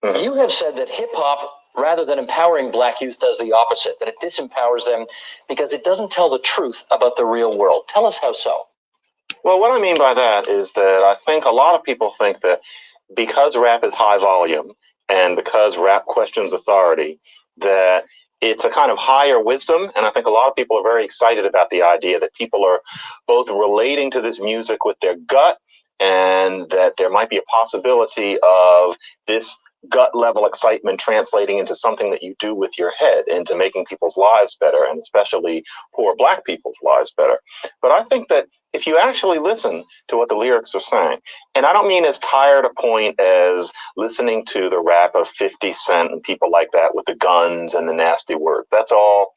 You have said that hip hop, rather than empowering black youth, does the opposite, that it disempowers them because it doesn't tell the truth about the real world. Tell us how so. Well, what I mean by that is that I think a lot of people think that because rap is high volume and because rap questions authority, that it's a kind of higher wisdom. And I think a lot of people are very excited about the idea that people are both relating to this music with their gut and that there might be a possibility of this gut level excitement translating into something that you do with your head, into making people's lives better, and especially poor black people's lives better. But I think that if you actually listen to what the lyrics are saying, and I don't mean as tired a point as listening to the rap of 50 Cent and people like that with the guns and the nasty words. That's all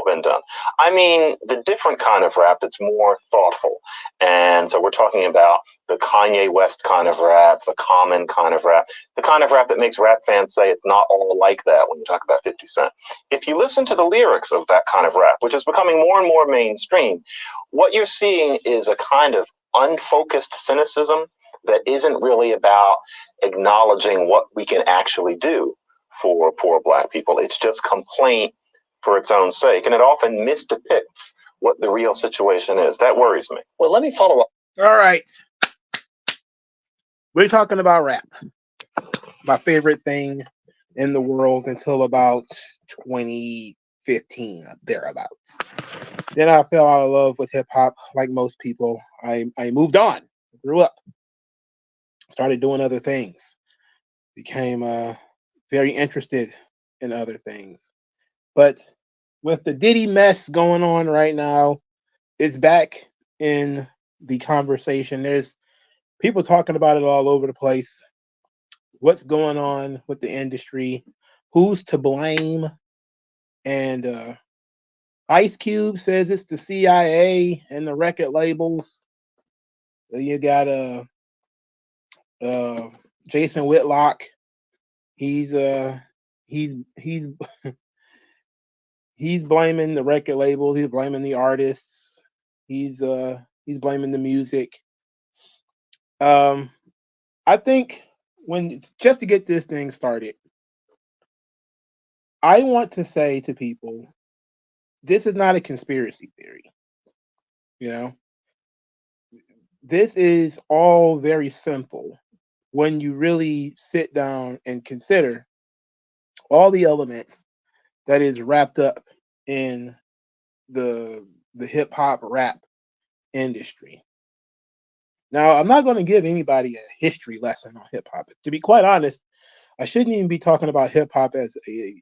been done. I mean the different kind of rap that's more thoughtful. And so we're talking about the Kanye West kind of rap, the Common kind of rap, the kind of rap that makes rap fans say it's not all like that when you talk about 50 Cent. If you listen to the lyrics of that kind of rap, which is becoming more and more mainstream, what you're seeing is a kind of unfocused cynicism that isn't really about acknowledging what we can actually do for poor black people. It's just complaint for its own sake, and it often misdepicts what the real situation is. That worries me. Well, let me follow up. All right. We're talking about rap. My favorite thing in the world until about 2015, thereabouts. Then I fell out of love with hip hop, like most people. I moved on, grew up, started doing other things, became very interested in other things. But with the Diddy mess going on right now, it's back in the conversation. There's people talking about it all over the place. What's going on with the industry? Who's to blame? And Ice Cube says it's the CIA and the record labels. You got Jason Whitlock. He's he's he's blaming the record labels. He's blaming the artists. He's blaming the music. I think just to get this thing started, I want to say to people, this is not a conspiracy theory. You know, this is all very simple when you really sit down and consider all the elements that is wrapped up in the hip hop rap industry. Now, I'm not going to give anybody a history lesson on hip hop. To be quite honest, I shouldn't even be talking about hip hop as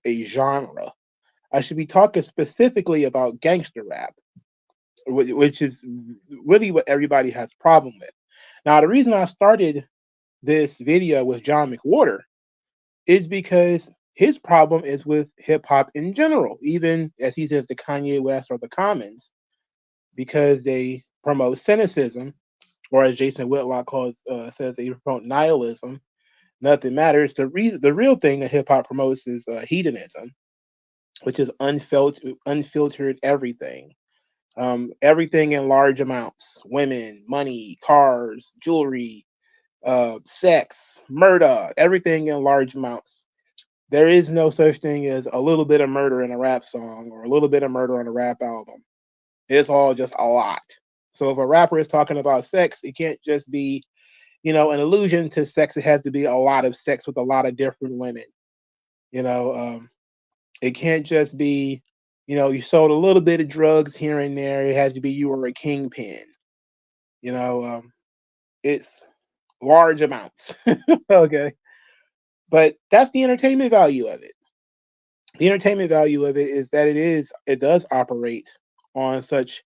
a genre. I should be talking specifically about gangster rap, which is really what everybody has a problem with. Now, the reason I started this video with John McWhorter is because his problem is with hip hop in general, even as he says the Kanye West or the Commons, because they promote cynicism, or as Jason Whitlock says, they promote nihilism. Nothing matters. The real thing that hip hop promotes is hedonism, which is unfiltered everything. Everything in large amounts: women, money, cars, jewelry, sex, murder, everything in large amounts. There is no such thing as a little bit of murder in a rap song or a little bit of murder on a rap album. It's all just a lot. So if a rapper is talking about sex, it can't just be, an allusion to sex. It has to be a lot of sex with a lot of different women. It can't just be, you sold a little bit of drugs here and there. It has to be you were a kingpin. It's large amounts. Okay. But that's the entertainment value of it. The entertainment value of it is that it does operate on such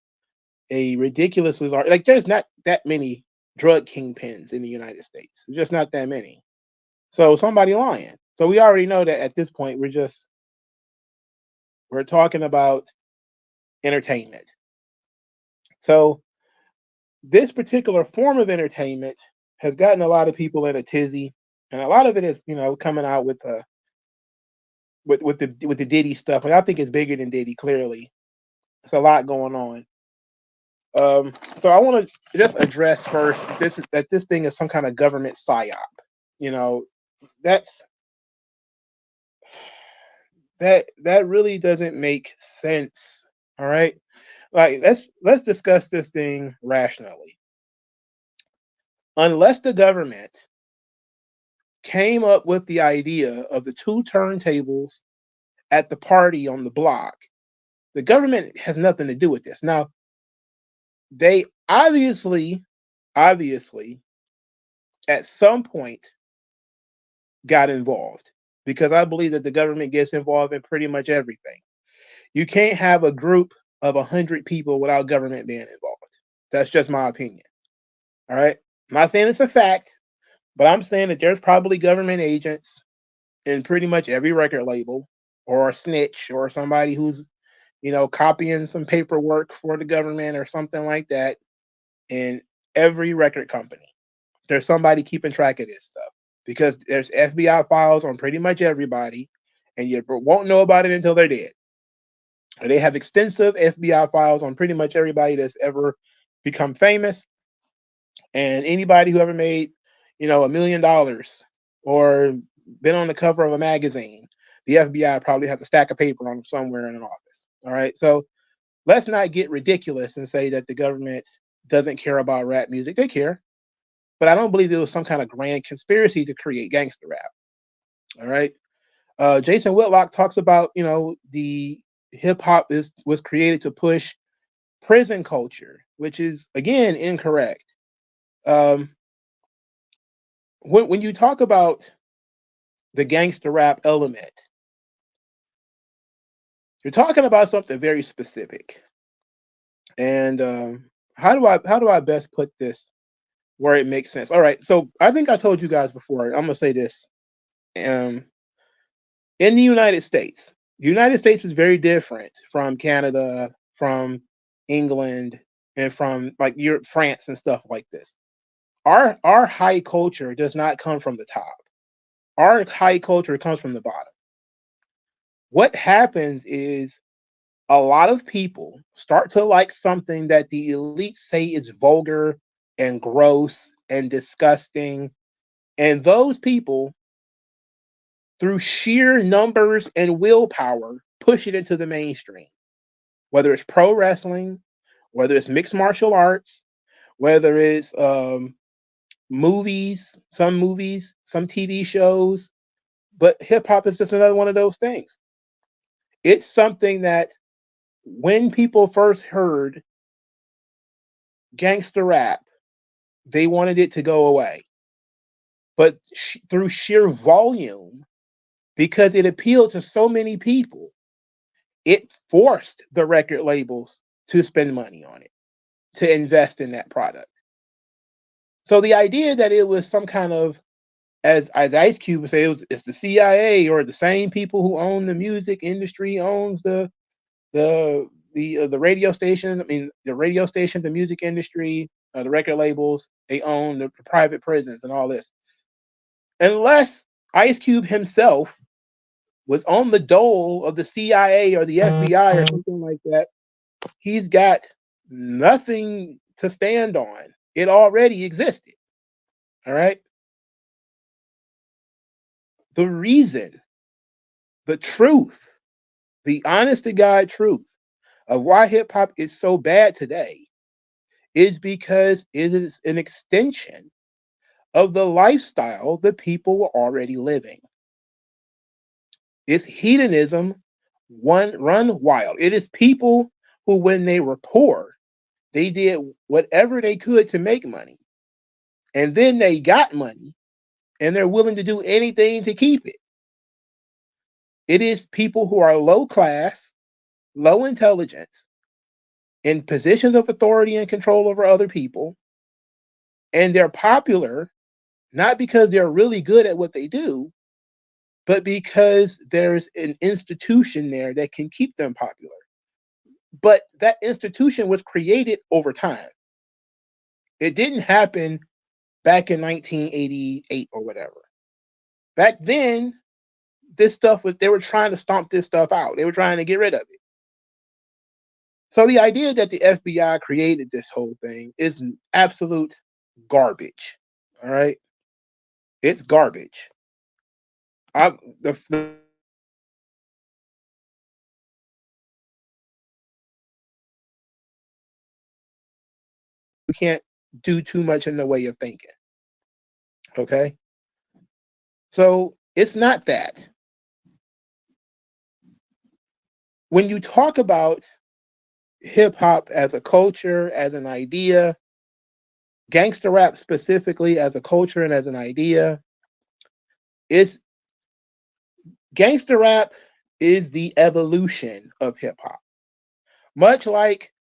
a ridiculously large, like there's not that many drug kingpins in the United States. There's just not that many. So somebody lying. So we already know that at this point we're talking about entertainment. So this particular form of entertainment has gotten a lot of people in a tizzy, and a lot of it is, coming out with the Diddy stuff. And I think it's bigger than Diddy. Clearly, it's a lot going on. So I want to just address first that this thing is some kind of government psyop. That's That really doesn't make sense. All right. Like let's discuss this thing rationally. Unless the government came up with the idea of the two turntables at the party on the block, the government has nothing to do with this. Now, they obviously at some point got involved, because I believe that the government gets involved in pretty much everything. You can't have a group of 100 people without government being involved. That's just my opinion. All right. I'm not saying it's a fact, but I'm saying that there's probably government agents in pretty much every record label, or a snitch, or somebody who's, copying some paperwork for the government or something like that in every record company. There's somebody keeping track of this stuff, because there's FBI files on pretty much everybody, and you won't know about it until they're dead. They have extensive FBI files on pretty much everybody that's ever become famous, and anybody who ever made, $1 million or been on the cover of a magazine. The FBI probably has a stack of paper on them somewhere in an office. All right, so let's not get ridiculous and say that the government doesn't care about rap music. They care, but I don't believe it was some kind of grand conspiracy to create gangster rap. All right. Jason Whitlock talks about, the hip hop was created to push prison culture, which is again incorrect. Um, when you talk about the gangster rap element, you're talking about something very specific. And how do I best put this where it makes sense? All right, so I think I told you guys before. I'm gonna say this. Um, in the United States is very different from Canada, from England, and from like Europe, France, and stuff like this. Our high culture does not come from the top. Our high culture comes from the bottom. What happens is a lot of people start to like something that the elites say is vulgar and gross and disgusting, and those people, through sheer numbers and willpower, push it into the mainstream. Whether it's pro wrestling, whether it's mixed martial arts, whether it's movies, some TV shows, but hip hop is just another one of those things. It's something that when people first heard gangster rap, they wanted it to go away. But through sheer volume, because it appealed to so many people, it forced the record labels to spend money on it, to invest in that product. So the idea that it was some kind of, as Ice Cube would say, it's the CIA or the same people who own the music industry owns the radio stations. I mean, the radio station, the music industry, the record labels, they own the private prisons and all this. Unless Ice Cube himself was on the dole of the CIA or the FBI or something like that, he's got nothing to stand on. It already existed. All right. The reason, the truth, the honest to God truth of why hip hop is so bad today is because it is an extension of the lifestyle that people were already living. It's hedonism run wild. It is people who, when they were poor, they did whatever they could to make money. And then they got money and they're willing to do anything to keep it. It is people who are low class, low intelligence, in positions of authority and control over other people. And they're popular not because they're really good at what they do, but because there's an institution there that can keep them popular. But that institution was created over time. It didn't happen back in 1988 or whatever. Back then, they were trying to stomp this stuff out. They were trying to get rid of it. So the idea that the FBI created this whole thing is absolute garbage. All right. It's garbage. The can't do too much in the way of thinking. Okay? So it's not that. When you talk about hip hop as a culture, as an idea, gangster rap specifically as a culture and as an idea, it's gangster rap is the evolution of hip hop. Much like,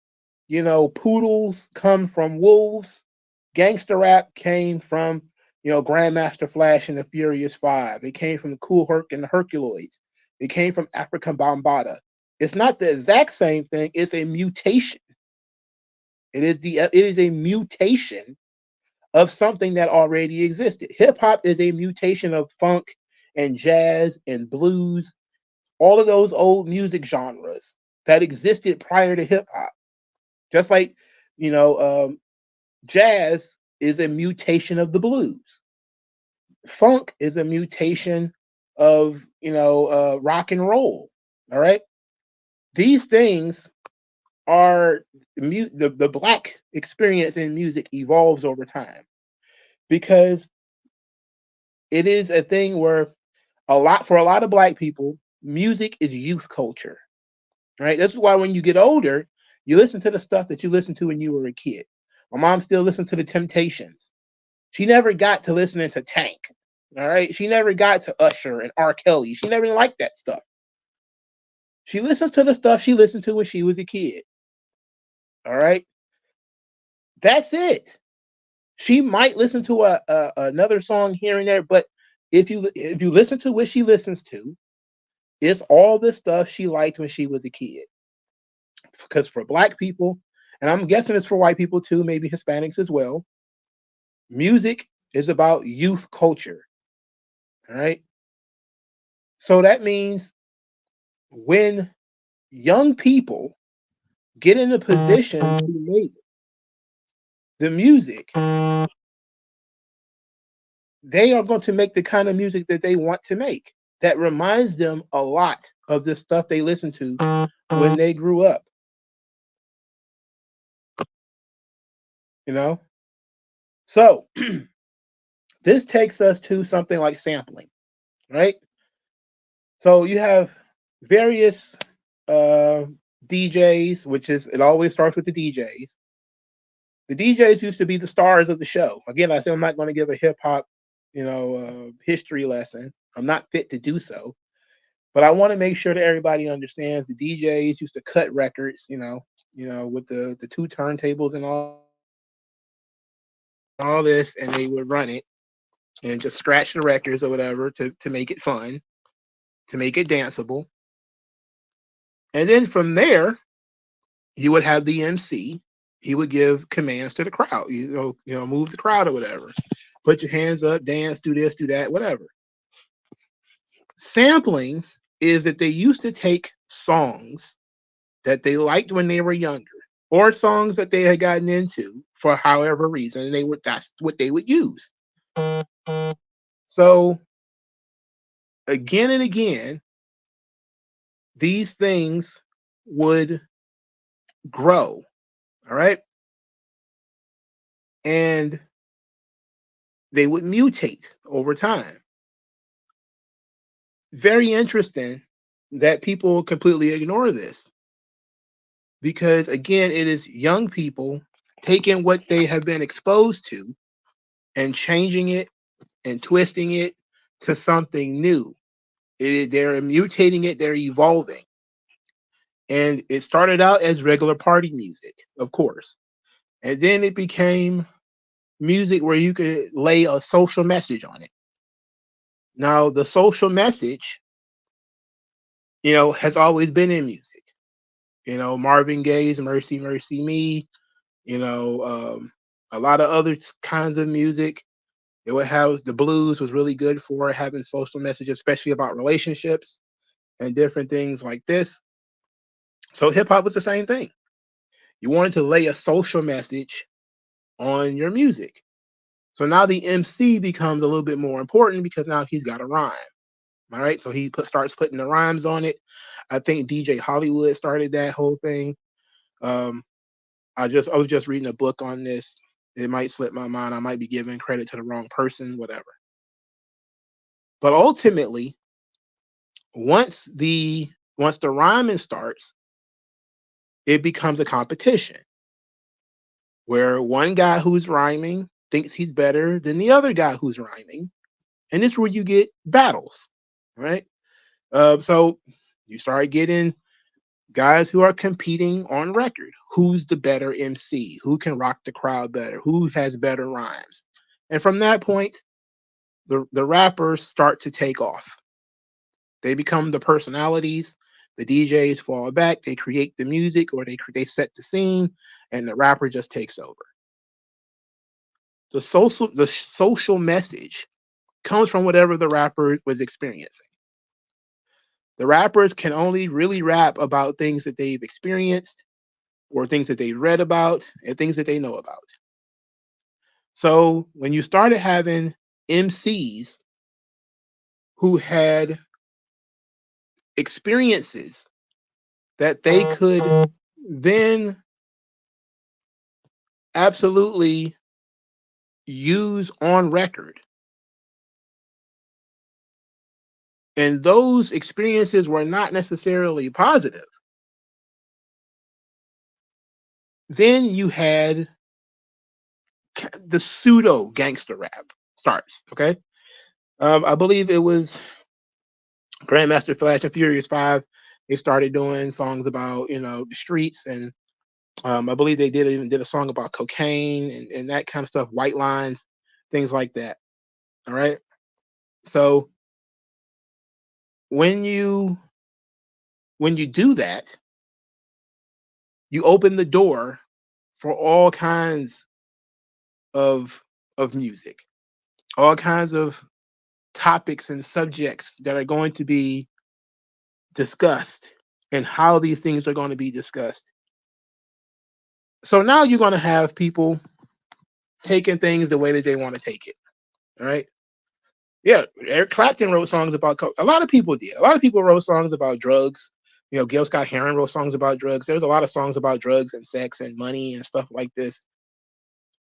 poodles come from wolves, gangster rap came from, Grandmaster Flash and the Furious Five. It came from the Cool Herc and the Herculoids. It came from African Bambaataa. It's not the exact same thing. It's a mutation. It is a mutation of something that already existed. Hip hop is a mutation of funk and jazz and blues, all of those old music genres that existed prior to hip hop. Just like, jazz is a mutation of the blues. Funk is a mutation of, rock and roll. All right. These things are the black experience in music evolves over time because it is a thing where for a lot of black people, music is youth culture, right? This is why when you get older, you listen to the stuff that you listened to when you were a kid. My mom still listens to the Temptations. She never got to listening to Tank, all right? She never got to Usher and R. Kelly. She never liked that stuff. She listens to the stuff she listened to when she was a kid, all right? That's it. She might listen to another song here and there, but if you listen to what she listens to, it's all the stuff she liked when she was a kid. Because for black people, and I'm guessing it's for white people too, maybe Hispanics as well, music is about youth culture. All right. So that means when young people get in a position to make the music, they are going to make the kind of music that they want to make that reminds them a lot of the stuff they listened to when they grew up. You know? So this takes us to something like sampling, right? So you have various DJs, it always starts with the DJs. The DJs used to be the stars of the show. Again, I said I'm not going to give a hip hop, history lesson. I'm not fit to do so. But I want to make sure that everybody understands the DJs used to cut records, with the two turntables and all this, and they would run it and just scratch the records or whatever to make it fun, to make it danceable. And then from there, you would have the MC. He would give commands to the crowd, move the crowd or whatever. Put your hands up, dance, do this, do that, whatever. Sampling is that they used to take songs that they liked when they were younger, or songs that they had gotten into for however reason, and that's what they would use. So again and again, these things would grow. All right. And they would mutate over time. Very interesting that people completely ignore this because, again, it is young people taking what they have been exposed to and changing it and twisting it to something new. They're mutating it, they're evolving. And it started out as regular party music, of course. And then it became music where you could lay a social message on it. Now, the social message, has always been in music. Marvin Gaye's Mercy, Mercy Me, a lot of other kinds of music. It would have the blues was really good for having social messages, especially about relationships and different things like this. So hip hop was the same thing. You wanted to lay a social message on your music. So now the MC becomes a little bit more important because now he's got a rhyme. All right. So he starts putting the rhymes on it. I think DJ Hollywood started that whole thing. I was just reading a book on this. It might slip my mind. I might be giving credit to the wrong person, whatever. But ultimately, once the rhyming starts, it becomes a competition where one guy who's rhyming thinks he's better than the other guy who's rhyming, and this is where you get battles, right? So you start getting guys who are competing on record. Who's the better MC? Who can rock the crowd better? Who has better rhymes? And from that point, the rappers start to take off. They become the personalities. The DJs fall back. They create the music, or they set the scene, and the rapper just takes over. The social message comes from whatever the rapper was experiencing. The rappers can only really rap about things that they've experienced, or things that they've read about, and things that they know about. So when you started having MCs who had experiences that they could then absolutely use on record, and those experiences were not necessarily positive, then you had the pseudo gangster rap starts. Okay, I believe it was Grandmaster Flash and Furious 5. They started doing songs about the streets, and I believe they even did a song about cocaine and that kind of stuff, white lines, things like that. All right. So when you do that, you open the door for all kinds of music, all kinds of topics and subjects that are going to be discussed, and how these things are going to be discussed. So now you're going to have people taking things the way that they want to take it. All right. Yeah, Eric Clapton wrote songs about a lot of people did. A lot of people wrote songs about drugs. Gil Scott-Heron wrote songs about drugs. There's a lot of songs about drugs and sex and money and stuff like this.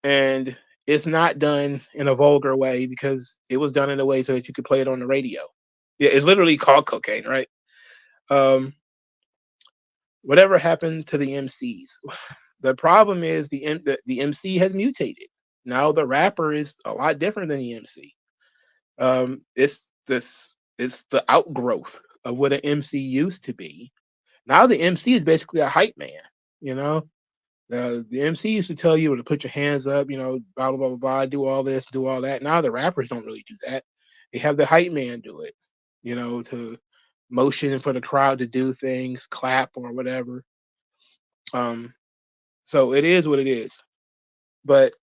And it's not done in a vulgar way, because it was done in a way so that you could play it on the radio. Yeah, it's literally called cocaine, right? Whatever happened to the MCs? The problem is the MC has mutated. Now the rapper is a lot different than the MC. It's the outgrowth of what an MC used to be. Now the MC is basically a hype man. The MC used to tell you to put your hands up, blah blah blah blah, do all this, do all that. Now the rappers don't really do that. They have the hype man do it, to motion for the crowd to do things, clap or whatever. So it is what it is. But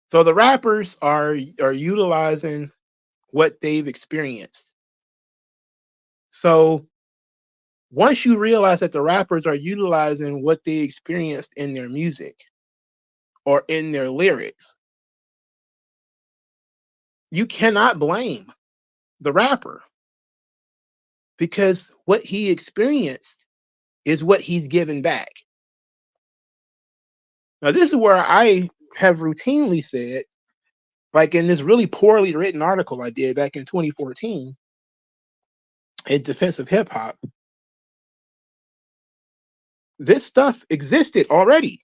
so the rappers are utilizing what they've experienced. So once you realize that the rappers are utilizing what they experienced in their music or in their lyrics, you cannot blame the rapper, because what he experienced is what he's given back. Now, this is where I have routinely said, like in this really poorly written article I did back in 2014 in defense of hip hop, this stuff existed already,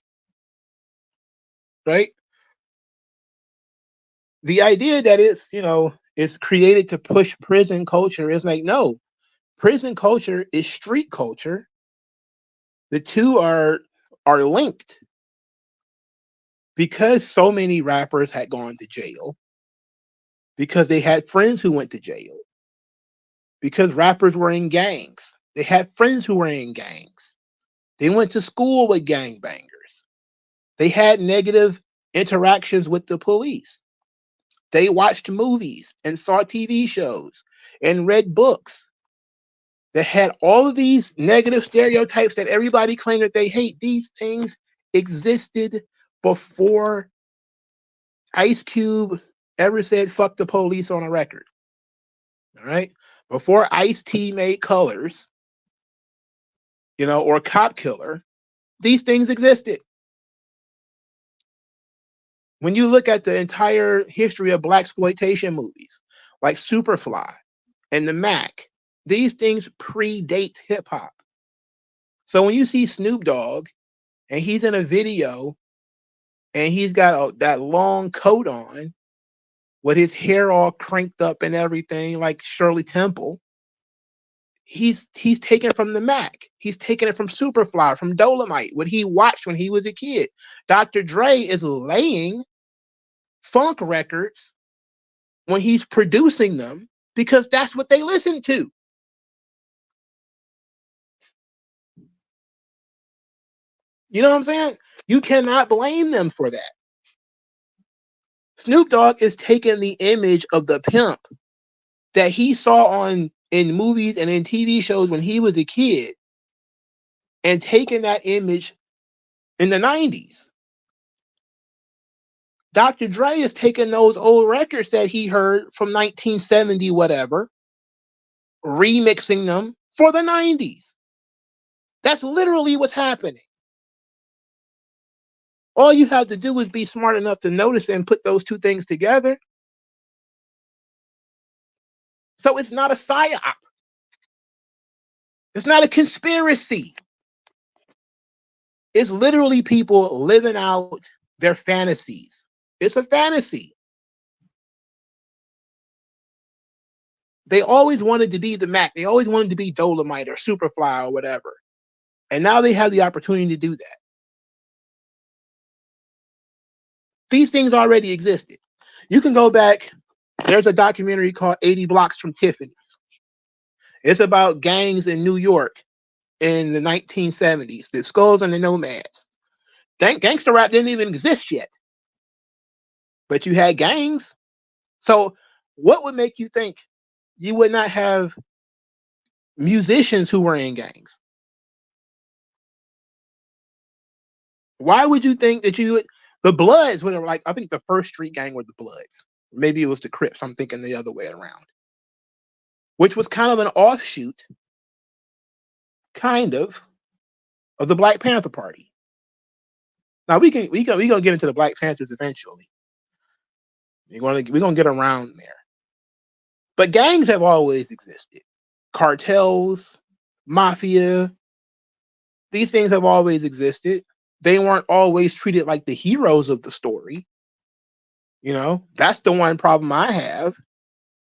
right? The idea that it's created to push prison culture is like, no, prison culture is street culture. The two are linked, because so many rappers had gone to jail, because they had friends who went to jail, because rappers were in gangs. They had friends who were in gangs. They went to school with gangbangers. They had negative interactions with the police. They watched movies and saw TV shows and read books that had all of these negative stereotypes that everybody claimed that they hate. These things existed before Ice Cube ever said "fuck the police" on a record. All right, before Ice-T made Colors, or Cop Killer, These things existed. When you look at the entire history of blaxploitation movies, like Superfly and the Mac, these things predate hip hop. So when you see Snoop Dogg and he's in a video and he's got that long coat on with his hair all cranked up and everything like Shirley Temple, he's taken from the Mac. He's taken it from Superfly, from Dolomite, what he watched when he was a kid. Dr. Dre is laying funk records when he's producing them because that's what they listen to. You know what I'm saying? You cannot blame them for that. Snoop Dogg is taking the image of the pimp that he saw in movies and in TV shows when he was a kid and taking that image in the 90s. Dr. Dre is taking those old records that he heard from 1970, whatever, remixing them for the 90s. That's literally what's happening. All you have to do is be smart enough to notice and put those two things together. So it's not a psyop. It's not a conspiracy. It's literally people living out their fantasies. It's a fantasy. They always wanted to be the Mac. They always wanted to be Dolomite or Superfly or whatever. And now they have the opportunity to do that. These things already existed. You can go back. There's a documentary called 80 Blocks from Tiffany's. It's about gangs in New York in the 1970s, the Skulls and the Nomads. Gangster rap didn't even exist yet. But you had gangs. So what would make you think you would not have musicians who were in gangs? Why would you think that you would? The Bloods were like, I think the first street gang were the Bloods. Maybe it was the Crips. I'm thinking the other way around. Which was kind of an offshoot, kind of the Black Panther Party. Now we gonna get into the Black Panthers eventually. We're gonna get around there. But gangs have always existed. Cartels, mafia, these things have always existed. They weren't always treated like the heroes of the story. You know, that's the one problem I have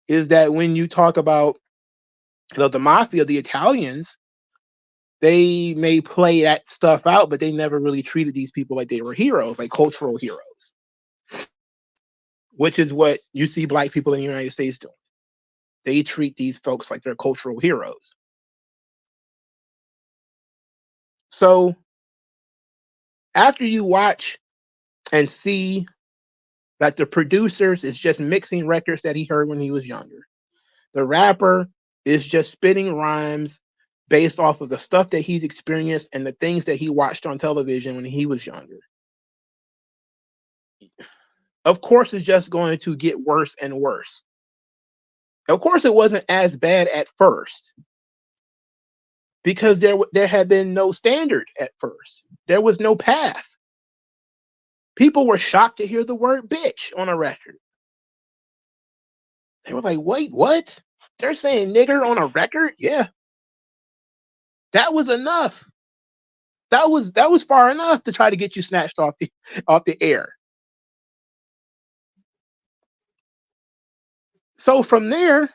is that when you talk about the mafia, the Italians, they may play that stuff out, but they never really treated these people like they were heroes, like cultural heroes, which is what you see Black people in the United States doing. They treat these folks like they're cultural heroes. So after you watch and see that the producers is just mixing records that he heard when he was younger, the rapper is just spitting rhymes based off of the stuff that he's experienced and the things that he watched on television when he was younger. Of course, it's just going to get worse and worse. Of course, it wasn't as bad at first because there had been no standard at first. There was no path. People were shocked to hear the word bitch on a record. They were like, wait, what? They're saying nigger on a record? Yeah. That was enough. That was far enough to try to get you snatched off the air. So from there,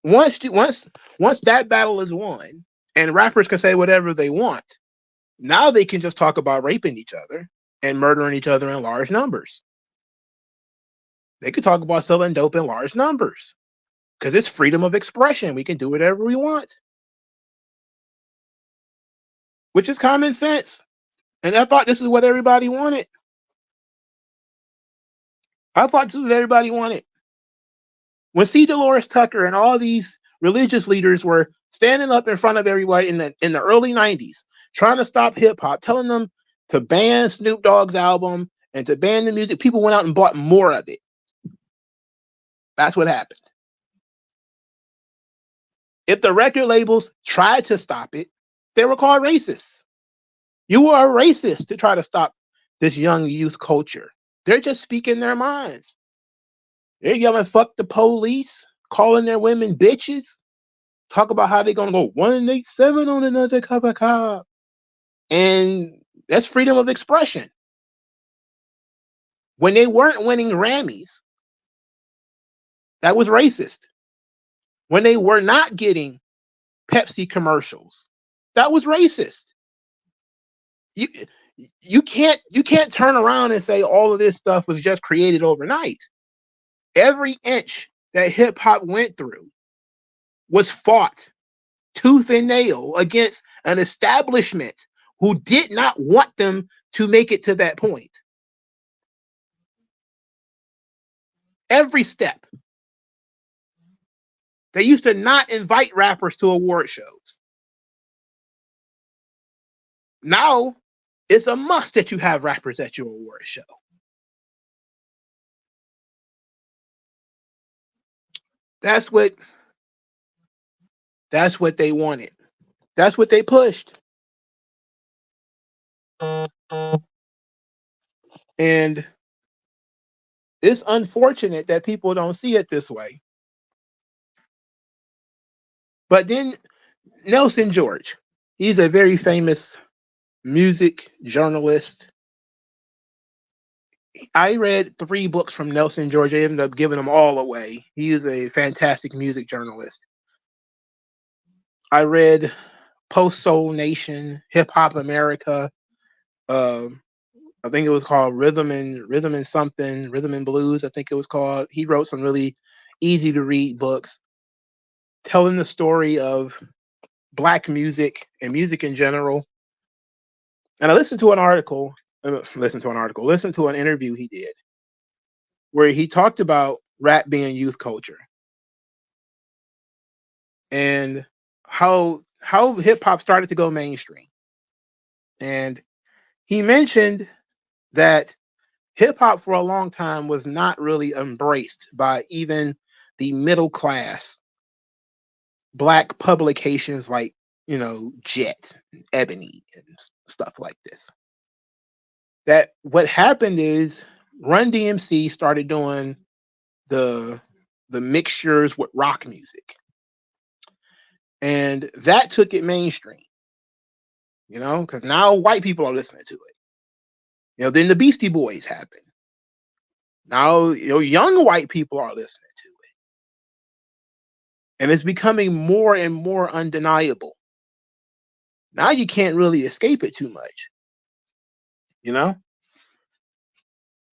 once that battle is won and rappers can say whatever they want, now they can just talk about raping each other and murdering each other in large numbers. They could talk about selling dope in large numbers because it's freedom of expression. We can do whatever we want, which is common sense. And I thought this is what everybody wanted. I thought this is what everybody wanted. When C. Dolores Tucker and all these religious leaders were standing up in front of everybody in the early 90s, trying to stop hip hop, telling them to ban Snoop Dogg's album and to ban the music, people went out and bought more of it. That's what happened. If the record labels tried to stop it, they were called racists. You are a racist to try to stop this young youth culture. They're just speaking their minds. They're yelling, fuck the police, calling their women bitches, talk about how they're going to go 187 on another cover cop. And that's freedom of expression. When they weren't winning Grammys, that was racist. When they were not getting Pepsi commercials, that was racist. You you can't turn around and say all of this stuff was just created overnight. Every inch that hip hop went through was fought tooth and nail against an establishment who did not want them to make it to that point. Every step. They used to not invite rappers to award shows. Now it's a must that you have rappers at your award show. That's what they wanted. That's what they pushed. And it's unfortunate that people don't see it this way. But then Nelson George, he's a very famous music journalist. I read 3 books from Nelson George. I ended up giving them all away. He is a fantastic music journalist. I read Post Soul Nation, Hip Hop America. I think it was called Rhythm and something, Rhythm and Blues, I think it was called. He wrote some really easy to read books telling the story of Black music and music in general. And I listened to an interview he did where he talked about rap being youth culture and how hip hop started to go mainstream. And he mentioned that hip hop for a long time was not really embraced by even the middle class Black publications like, Jet, Ebony, and stuff like this. That what happened is Run DMC started doing the mixtures with rock music. And that took it mainstream, because now white people are listening to it. Then the Beastie Boys happened. Now, young white people are listening to it. And it's becoming more and more undeniable. Now you can't really escape it too much.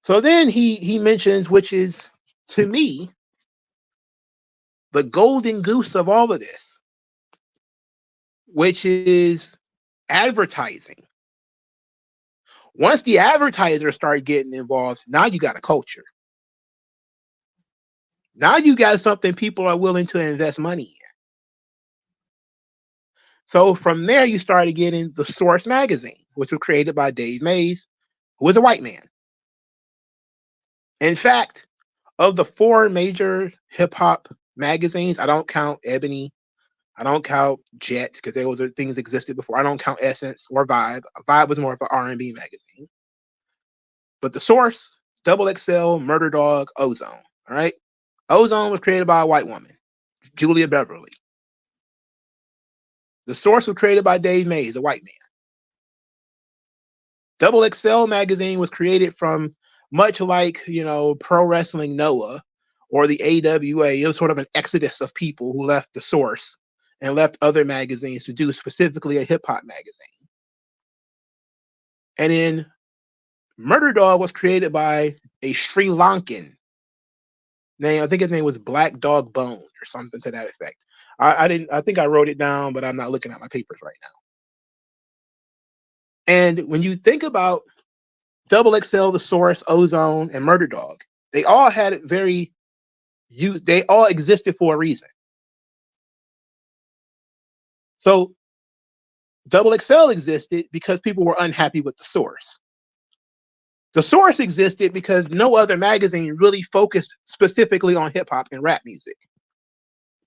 So then he mentions, which is to me the golden goose of all of this, which is advertising. Once the advertisers start getting involved, now you got a culture. Now you got something people are willing to invest money in. So from there, you started getting the Source magazine, which was created by Dave Mays, who was a white man. In fact, of the 4 major hip hop magazines, I don't count Ebony, I don't count Jet, because those are things existed before. I don't count Essence or Vibe. Vibe was more of an R&B magazine. But the Source, Double XL, Murder Dog, Ozone. All right. Ozone was created by a white woman, Julia Beverly. The Source was created by Dave Mays, a white man. Double XL magazine was created from, much like, Pro Wrestling Noah or the AWA. It was sort of an exodus of people who left the Source and left other magazines to do specifically a hip hop magazine. And then Murder Dog was created by a Sri Lankan name. I think his name was Black Dog Bone or something to that effect. I think I wrote it down, but I'm not looking at my papers right now. And when you think about Double XL, The Source, Ozone, and Murder Dog, they all had they all existed for a reason. So Double XL existed because people were unhappy with The Source. The Source existed because no other magazine really focused specifically on hip hop and rap music.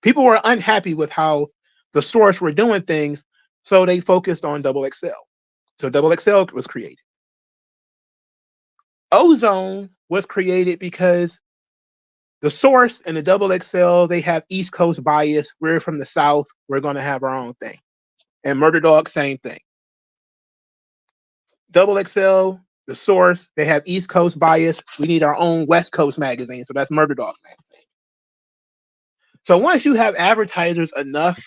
People were unhappy with how The Source were doing things, so they focused on Double XL. So Double XL was created. Ozone was created because the Source and the Double XL, they have East Coast bias. We're from the South. We're going to have our own thing. And Murder Dog, same thing. Double XL, the Source, they have East Coast bias. We need our own West Coast magazine. So that's Murder Dog magazine. So once you have advertisers enough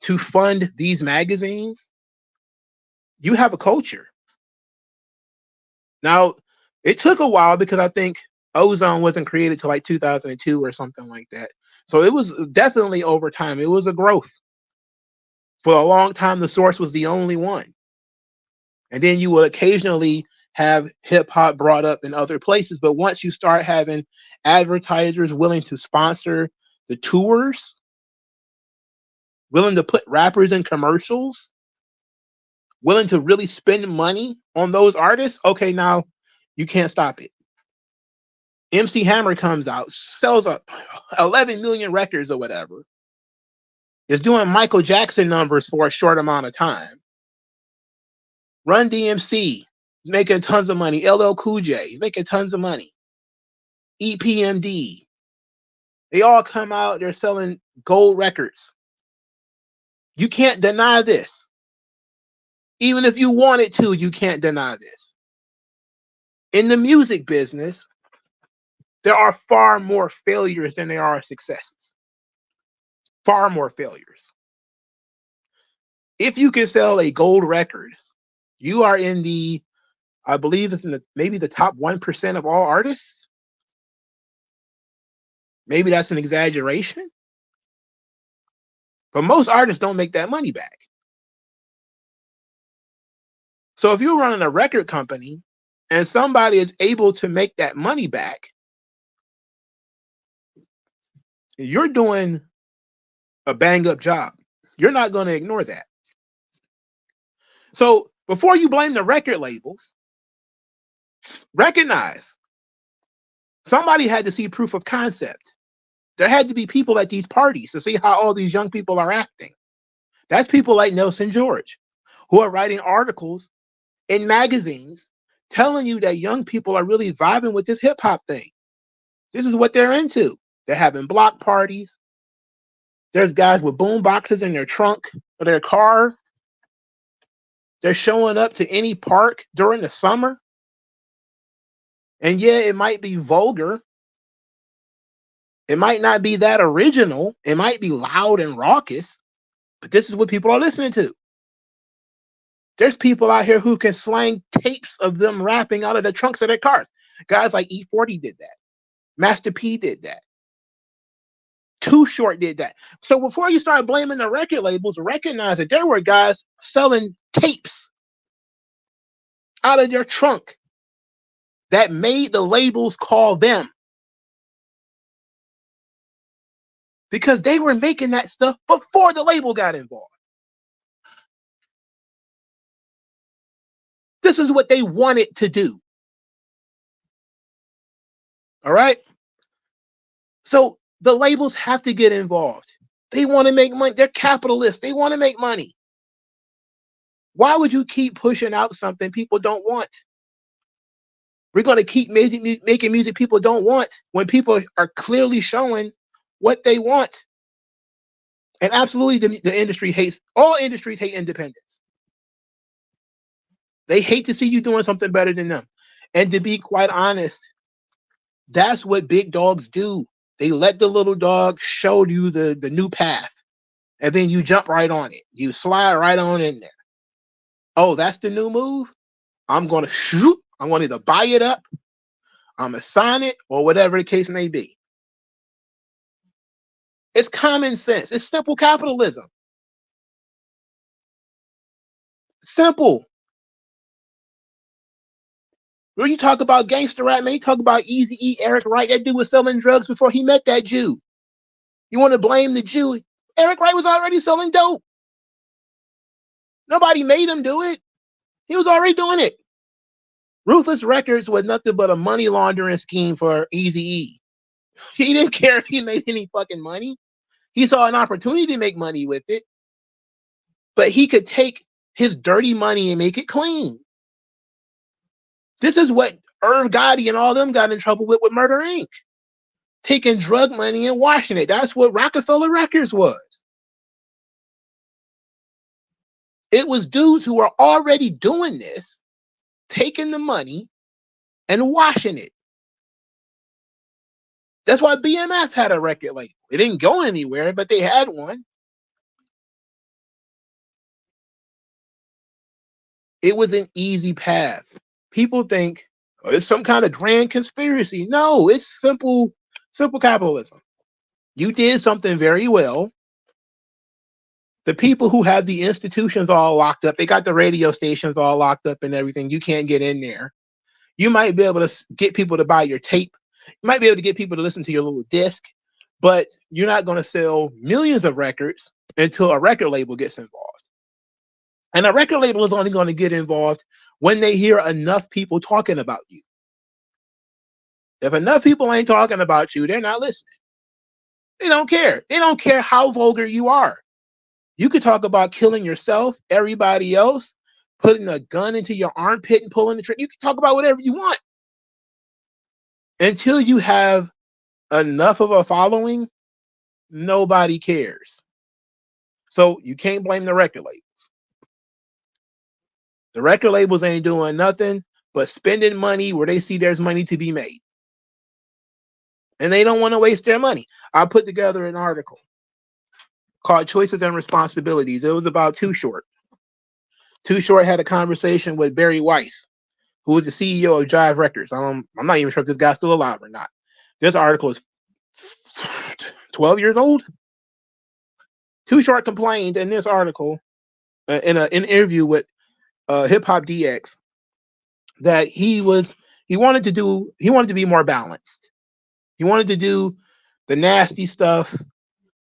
to fund these magazines, you have a culture. Now, it took a while because I think Ozone wasn't created till like 2002 or something like that. So it was definitely over time. It was a growth. For a long time, the Source was the only one. And then you will occasionally have hip hop brought up in other places. But once you start having advertisers willing to sponsor the tours, willing to put rappers in commercials, willing to really spend money on those artists, okay, now you can't stop it. MC Hammer comes out, sells 11 million records or whatever, is doing Michael Jackson numbers for a short amount of time. Run DMC, making tons of money. LL Cool J, making tons of money. EPMD, they all come out, they're selling gold records. You can't deny this. Even if you wanted to, you can't deny this. In the music business, there are far more failures than there are successes. Far more failures. If you can sell a gold record, you are in the, I believe it's in the maybe the top 1% of all artists. Maybe that's an exaggeration. But most artists don't make that money back. So if you're running a record company and somebody is able to make that money back, you're doing a bang up job. You're not going to ignore that. So before you blame the record labels, recognize somebody had to see proof of concept. There had to be people at these parties to see how all these young people are acting. That's people like Nelson George, who are writing articles in magazines telling you that young people are really vibing with this hip hop thing. This is what they're into. They're having block parties. There's guys with boom boxes in their trunk of their car. They're showing up to any park during the summer. And yeah, it might be vulgar. It might not be that original. It might be loud and raucous, but this is what people are listening to. There's people out here who can slang tapes of them rapping out of the trunks of their cars. Guys like E40 did that. Master P did that. Too Short did that. So before you start blaming the record labels, recognize that there were guys selling tapes out of their trunk that made the labels call them. Because they were making that stuff before the label got involved. This is what they wanted to do. All right? So the labels have to get involved. They want to make money. They're capitalists. They want to make money. Why would you keep pushing out something people don't want? We're going to keep making music people don't want when people are clearly showing what they want. And absolutely, the industry hates, all industries hate independence. They hate to see you doing something better than them. And to be quite honest, that's what big dogs do. They let the little dog show you the new path. And then you jump right on it. You slide right on in there. Oh, that's the new move? I'm going to shoot. I'm going to either buy it up, I'm going to sign it, or whatever the case may be. It's common sense. It's simple capitalism. Simple. When you talk about gangster rap, man, you talk about Eazy-E, Eric Wright. That dude was selling drugs before he met that Jew. You want to blame the Jew? Eric Wright was already selling dope. Nobody made him do it. He was already doing it. Ruthless Records was nothing but a money laundering scheme for Eazy-E. He didn't care if he made any fucking money. He saw an opportunity to make money with it. But he could take his dirty money and make it clean. This is what Irv Gotti and all them got in trouble with Murder Inc. Taking drug money and washing it. That's what Rockefeller Records was. It was dudes who were already doing this, taking the money and washing it. That's why BMF had a record label. It didn't go anywhere, but they had one. It was an easy path. People think, oh, it's some kind of grand conspiracy. No, it's simple capitalism. You did something very well. The people who have the institutions all locked up, they got the radio stations all locked up and everything. You can't get in there. You might be able to get people to buy your tape. You might be able to get people to listen to your little disc, but you're not going to sell millions of records until a record label gets involved. And a record label is only going to get involved when they hear enough people talking about you. If enough people ain't talking about you, they're not listening. They don't care. They don't care how vulgar you are. You could talk about killing yourself, everybody else, putting a gun into your armpit and pulling the trigger. You can talk about whatever you want. Until you have enough of a following, nobody cares. So you can't blame the record labels. The record labels ain't doing nothing but spending money where they see there's money to be made. And they don't want to waste their money. I put together an article called Choices and Responsibilities. It was about Too Short. Too Short had a conversation with Barry Weiss, who was the CEO of Jive Records. I'm not even sure if this guy's still alive or not. This article is 12 years old. Too Short complained in this article, in an interview with Hip Hop DX, that he wanted to be more balanced. He wanted to do the nasty stuff,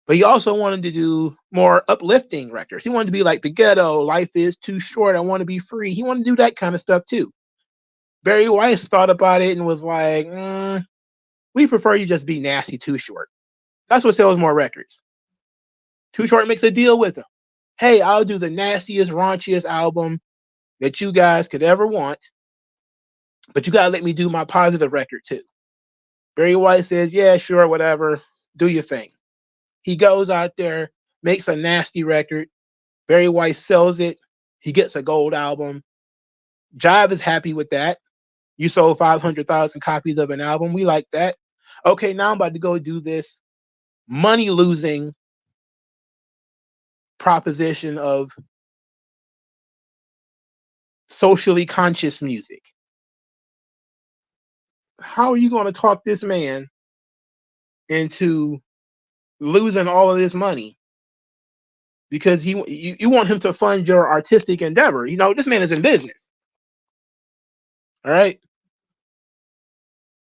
but he also wanted to do more uplifting records. He wanted to be like The Ghetto, Life is Too Short, I Want to Be Free. He wanted to do that kind of stuff too. Barry Weiss thought about it and was like, we prefer you just be nasty Too Short. That's what sells more records. Too Short makes a deal with him. Hey, I'll do the nastiest, raunchiest album that you guys could ever want, but you gotta let me do my positive record too. Barry Weiss says, yeah, sure, whatever, do your thing. He goes out there, makes a nasty record. Barry Weiss sells it. He gets a gold album. Jive is happy with that. You sold 500,000 copies of an album. We like that. Okay, now I'm about to go do this money-losing proposition of socially conscious music. How are you going to talk this man into losing all of this money because you want him to fund your artistic endeavor? You know, this man is in business. All right?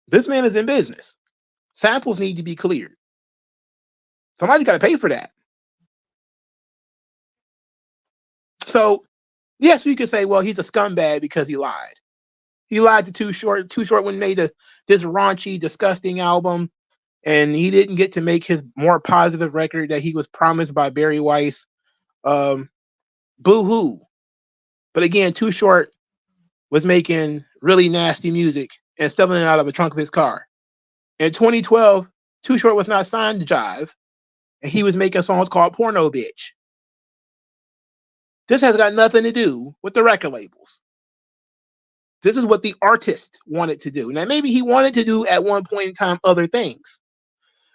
This man is in business. Samples need to be cleared. Somebody's got to pay for that. So, yes, we could say, well, he's a scumbag because he lied. He lied to Too Short. Too Short when he made this raunchy, disgusting album, and he didn't get to make his more positive record that he was promised by Barry Weiss. Boo-hoo. But again, Too Short was making really nasty music and selling it out of the trunk of his car. In 2012, Too Short was not signed to Jive, and he was making songs called Porno Bitch. This has got nothing to do with the record labels. This is what the artist wanted to do. Now, maybe he wanted to do at one point in time other things.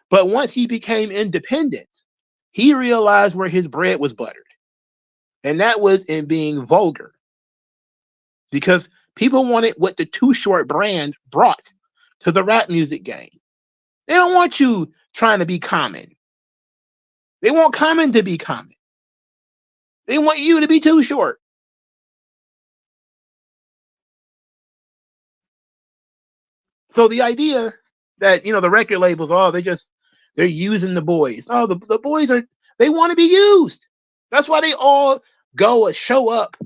But once he became independent, he realized where his bread was buttered. And that was in being vulgar. Because people wanted what the Too Short brand brought to the rap music game. They don't want you trying to be Common. They want Common to be Common. They want you to be Too Short. So the idea that, the record labels, they're using the boys. Oh, the boys they want to be used. That's why they all go and show up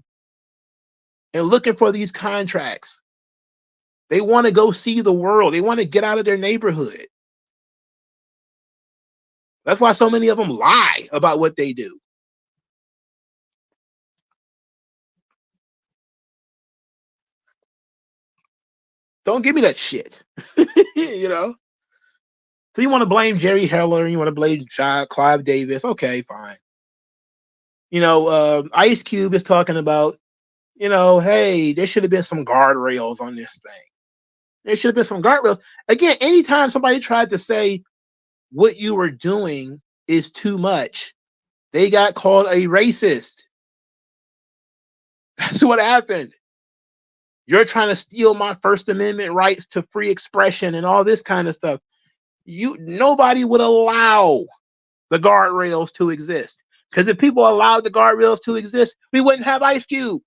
and looking for these contracts. They want to go see the world. They want to get out of their neighborhood. That's why so many of them lie about what they do. Don't give me that shit. You know? So you want to blame Jerry Heller, you want to blame Clive Davis. Okay, fine. You know, Ice Cube is talking about, you know, hey, there should have been some guardrails on this thing. There should have been some guardrails. Again, anytime somebody tried to say what you were doing is too much, they got called a racist. That's what happened. You're trying to steal my First Amendment rights to free expression and all this kind of stuff. Nobody would allow the guardrails to exist. Because if people allowed the guardrails to exist, we wouldn't have Ice Cube.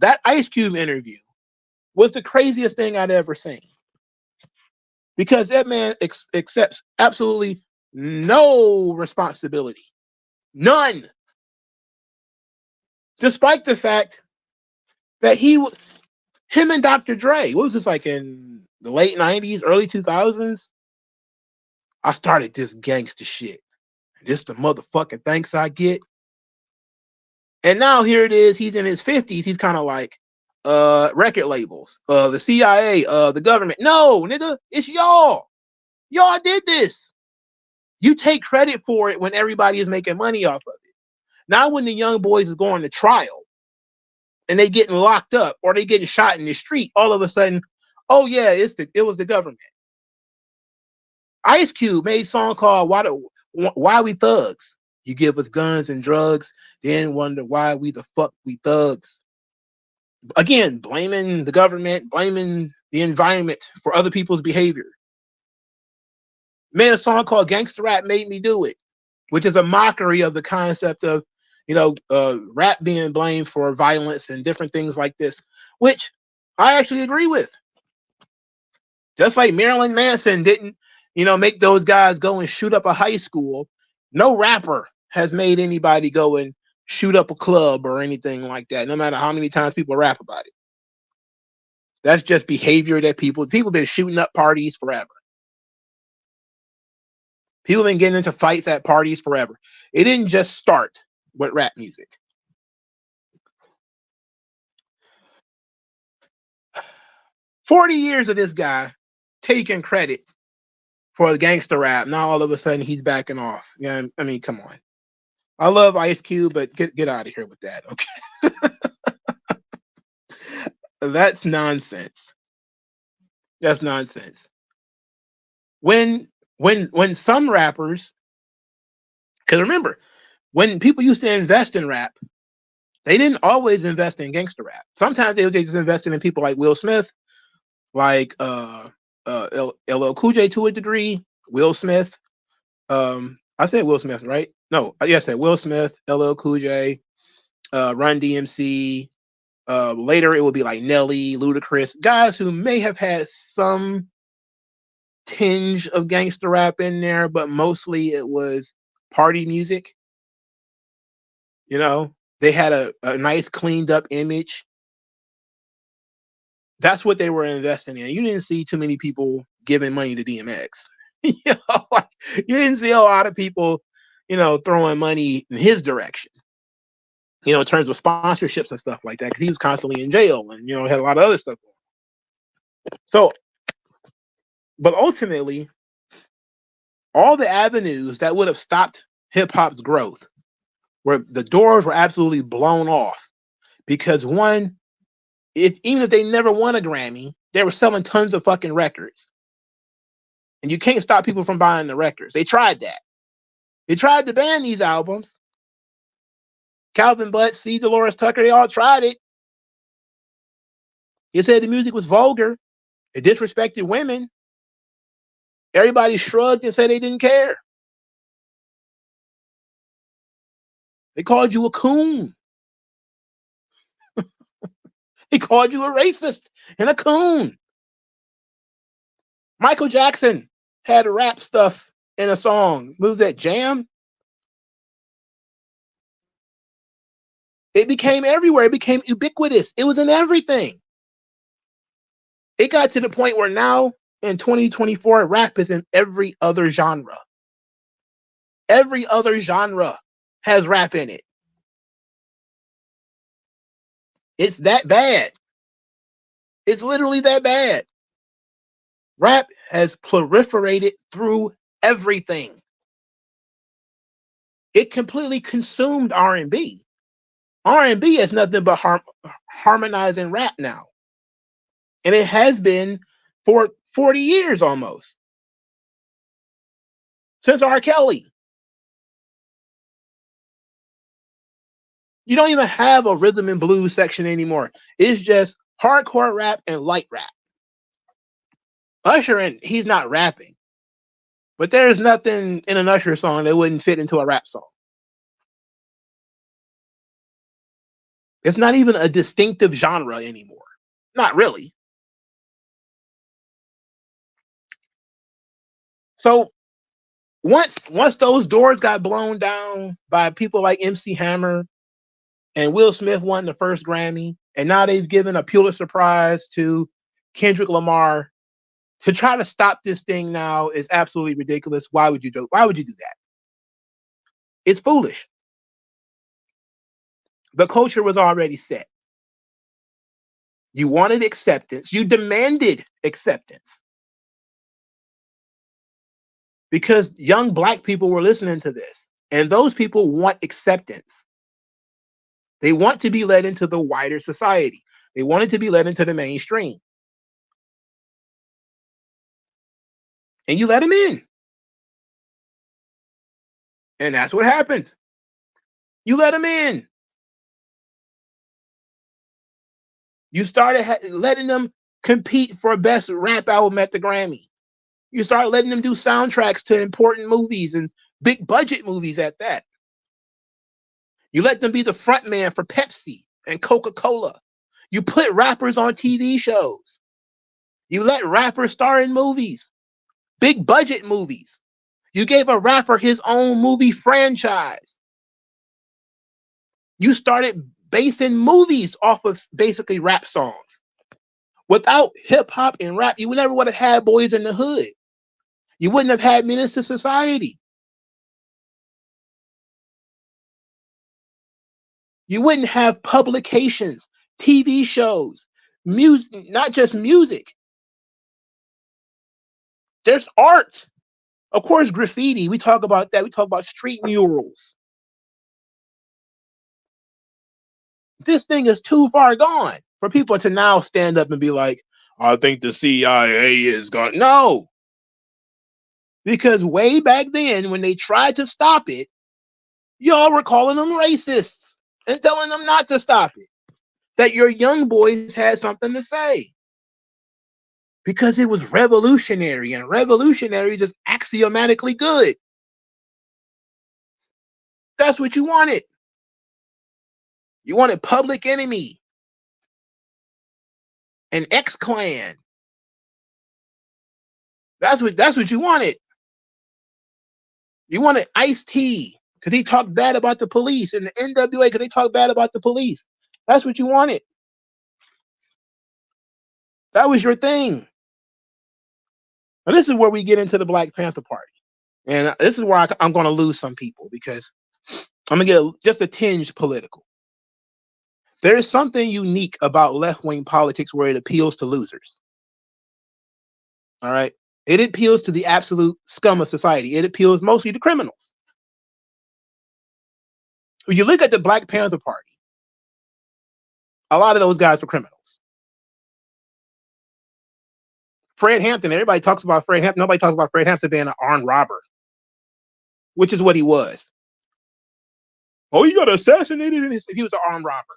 That Ice Cube interview was the craziest thing I'd ever seen. Because that man accepts absolutely no responsibility. None. Despite the fact that him and Dr. Dre, what was this, like in the late 90s, early 2000s? I started this gangster shit. This the motherfucking thanks I get. And now here it is, he's in his 50s. He's kind of like, record labels, the CIA, the government. No, nigga, it's y'all. Y'all did this. You take credit for it when everybody is making money off of it. Now when the young boys is going to trial and they getting locked up or they getting shot in the street, all of a sudden, oh yeah, it was the government. Ice Cube made a song called Why We Thugs. You give us guns and drugs, then wonder why we the fuck we thugs. Again, blaming the government, blaming the environment for other people's behavior. Made a song called Gangsta Rap Made Me Do It, which is a mockery of the concept of, rap being blamed for violence and different things like this, which I actually agree with. Just like Marilyn Manson didn't, make those guys go and shoot up a high school, no rapper has made anybody go and shoot up a club or anything like that, no matter how many times people rap about it. That's just behavior that people been shooting up parties forever. People been getting into fights at parties forever. It didn't just start with rap music. "40 years of this guy taking credit for the gangster rap. Now all of a sudden he's backing off. Yeah, I mean, come on. I love Ice Cube, but get out of here with that, okay?" That's nonsense. That's nonsense. When some rappers, because remember, when people used to invest in rap, they didn't always invest in gangster rap. Sometimes they just invested in people like Will Smith, like LL Cool J to a degree, Will Smith. I said Will Smith, right? No, yes, I said Will Smith, LL Cool J, Run DMC. Later, it would be like Nelly, Ludacris, guys who may have had some tinge of gangster rap in there, but mostly it was party music. They had a nice cleaned up image. That's what they were investing in. You didn't see too many people giving money to DMX. You didn't see a lot of people, throwing money in his direction. In terms of sponsorships and stuff like that, because he was constantly in jail and had a lot of other stuff going on. So, but ultimately, all the avenues that would have stopped hip hop's growth, where the doors were absolutely blown off, because one, even if they never won a Grammy, they were selling tons of fucking records. And you can't stop people from buying the records. They tried that. They tried to ban these albums. Calvin Butts, C. Dolores Tucker, they all tried it. They said the music was vulgar. It disrespected women. Everybody shrugged and said they didn't care. They called you a coon. They called you a racist and a coon. Michael Jackson had rap stuff in a song. What was that, Jam? It became everywhere. It became ubiquitous. It was in everything. It got to the point where now in 2024, rap is in every other genre. Every other genre has rap in it. It's that bad. It's literally that bad. Rap has proliferated through everything. It completely consumed R&B. R&B is nothing but harmonizing rap now. And it has been for 40 years almost. Since R. Kelly. You don't even have a rhythm and blues section anymore. It's just hardcore rap and light rap. Usher, and he's not rapping. But there's nothing in an Usher song that wouldn't fit into a rap song. It's not even a distinctive genre anymore. Not really. So once those doors got blown down by people like MC Hammer and Will Smith won the first Grammy, and now they've given a Pulitzer Prize to Kendrick Lamar, to try to stop this thing now is absolutely ridiculous. Why would you do that? It's foolish. The culture was already set. You wanted acceptance. You demanded acceptance. Because young black people were listening to this. And those people want acceptance. They want to be led into the wider society. They wanted to be led into the mainstream. And you let them in. And that's what happened. You let them in. You started letting them compete for best rap album at the Grammy. You start letting them do soundtracks to important movies and big budget movies at that. You let them be the front man for Pepsi and Coca-Cola. You put rappers on TV shows. You let rappers star in movies, big budget movies. You gave a rapper his own movie franchise. You started basing movies off of basically rap songs. Without hip hop and rap, you never would have had Boys in the Hood. You wouldn't have had Menace to Society. You wouldn't have publications, TV shows, music, not just music. There's art. Of course, graffiti. We talk about that. We talk about street murals. This thing is too far gone for people to now stand up and be like, I think the CIA is gone. No. Because way back then, when they tried to stop it, y'all were calling them racists and telling them not to stop it. That your young boys had something to say. Because it was revolutionary, and revolutionary is just axiomatically good. That's what you wanted. You wanted Public Enemy and X-Clan. That's what you wanted. You wanted Ice-T because he talked bad about the police, and the NWA because they talked bad about the police. That's what you wanted. That was your thing. Now this is where we get into the Black Panther Party. And this is where I'm going to lose some people because I'm going to get just a tinge political. There is something unique about left-wing politics where it appeals to losers. All right? It appeals to the absolute scum of society. It appeals mostly to criminals. When you look at the Black Panther Party, a lot of those guys were criminals. Fred Hampton, everybody talks about Fred Hampton. Nobody talks about Fred Hampton being an armed robber, which is what he was. Oh, he got assassinated if he was an armed robber.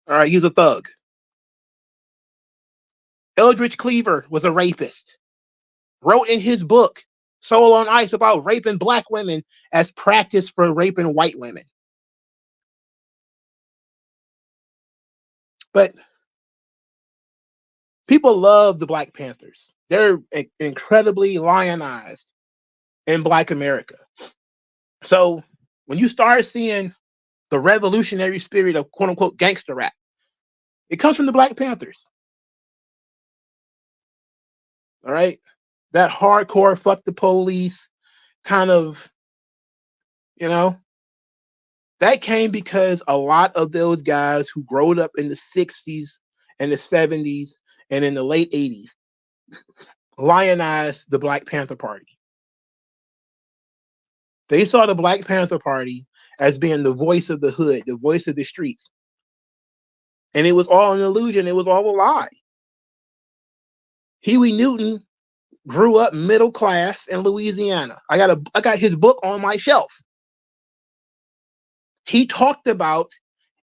All right, he's a thug. Eldridge Cleaver was a rapist. Wrote in his book, Soul on Ice, about raping black women as practice for raping white women. But people love the Black Panthers. They're incredibly lionized in Black America. So when you start seeing the revolutionary spirit of quote unquote gangster rap, it comes from the Black Panthers. All right. That hardcore fuck the police kind of, you know, That came because a lot of those guys who growed up in the 60s and the 70s and in the late 80s lionized the Black Panther Party. They saw the Black Panther Party as being the voice of the hood, the voice of the streets. And it was all an illusion. It was all a lie. Huey Newton grew up middle class in Louisiana. I got his book on my shelf. He talked about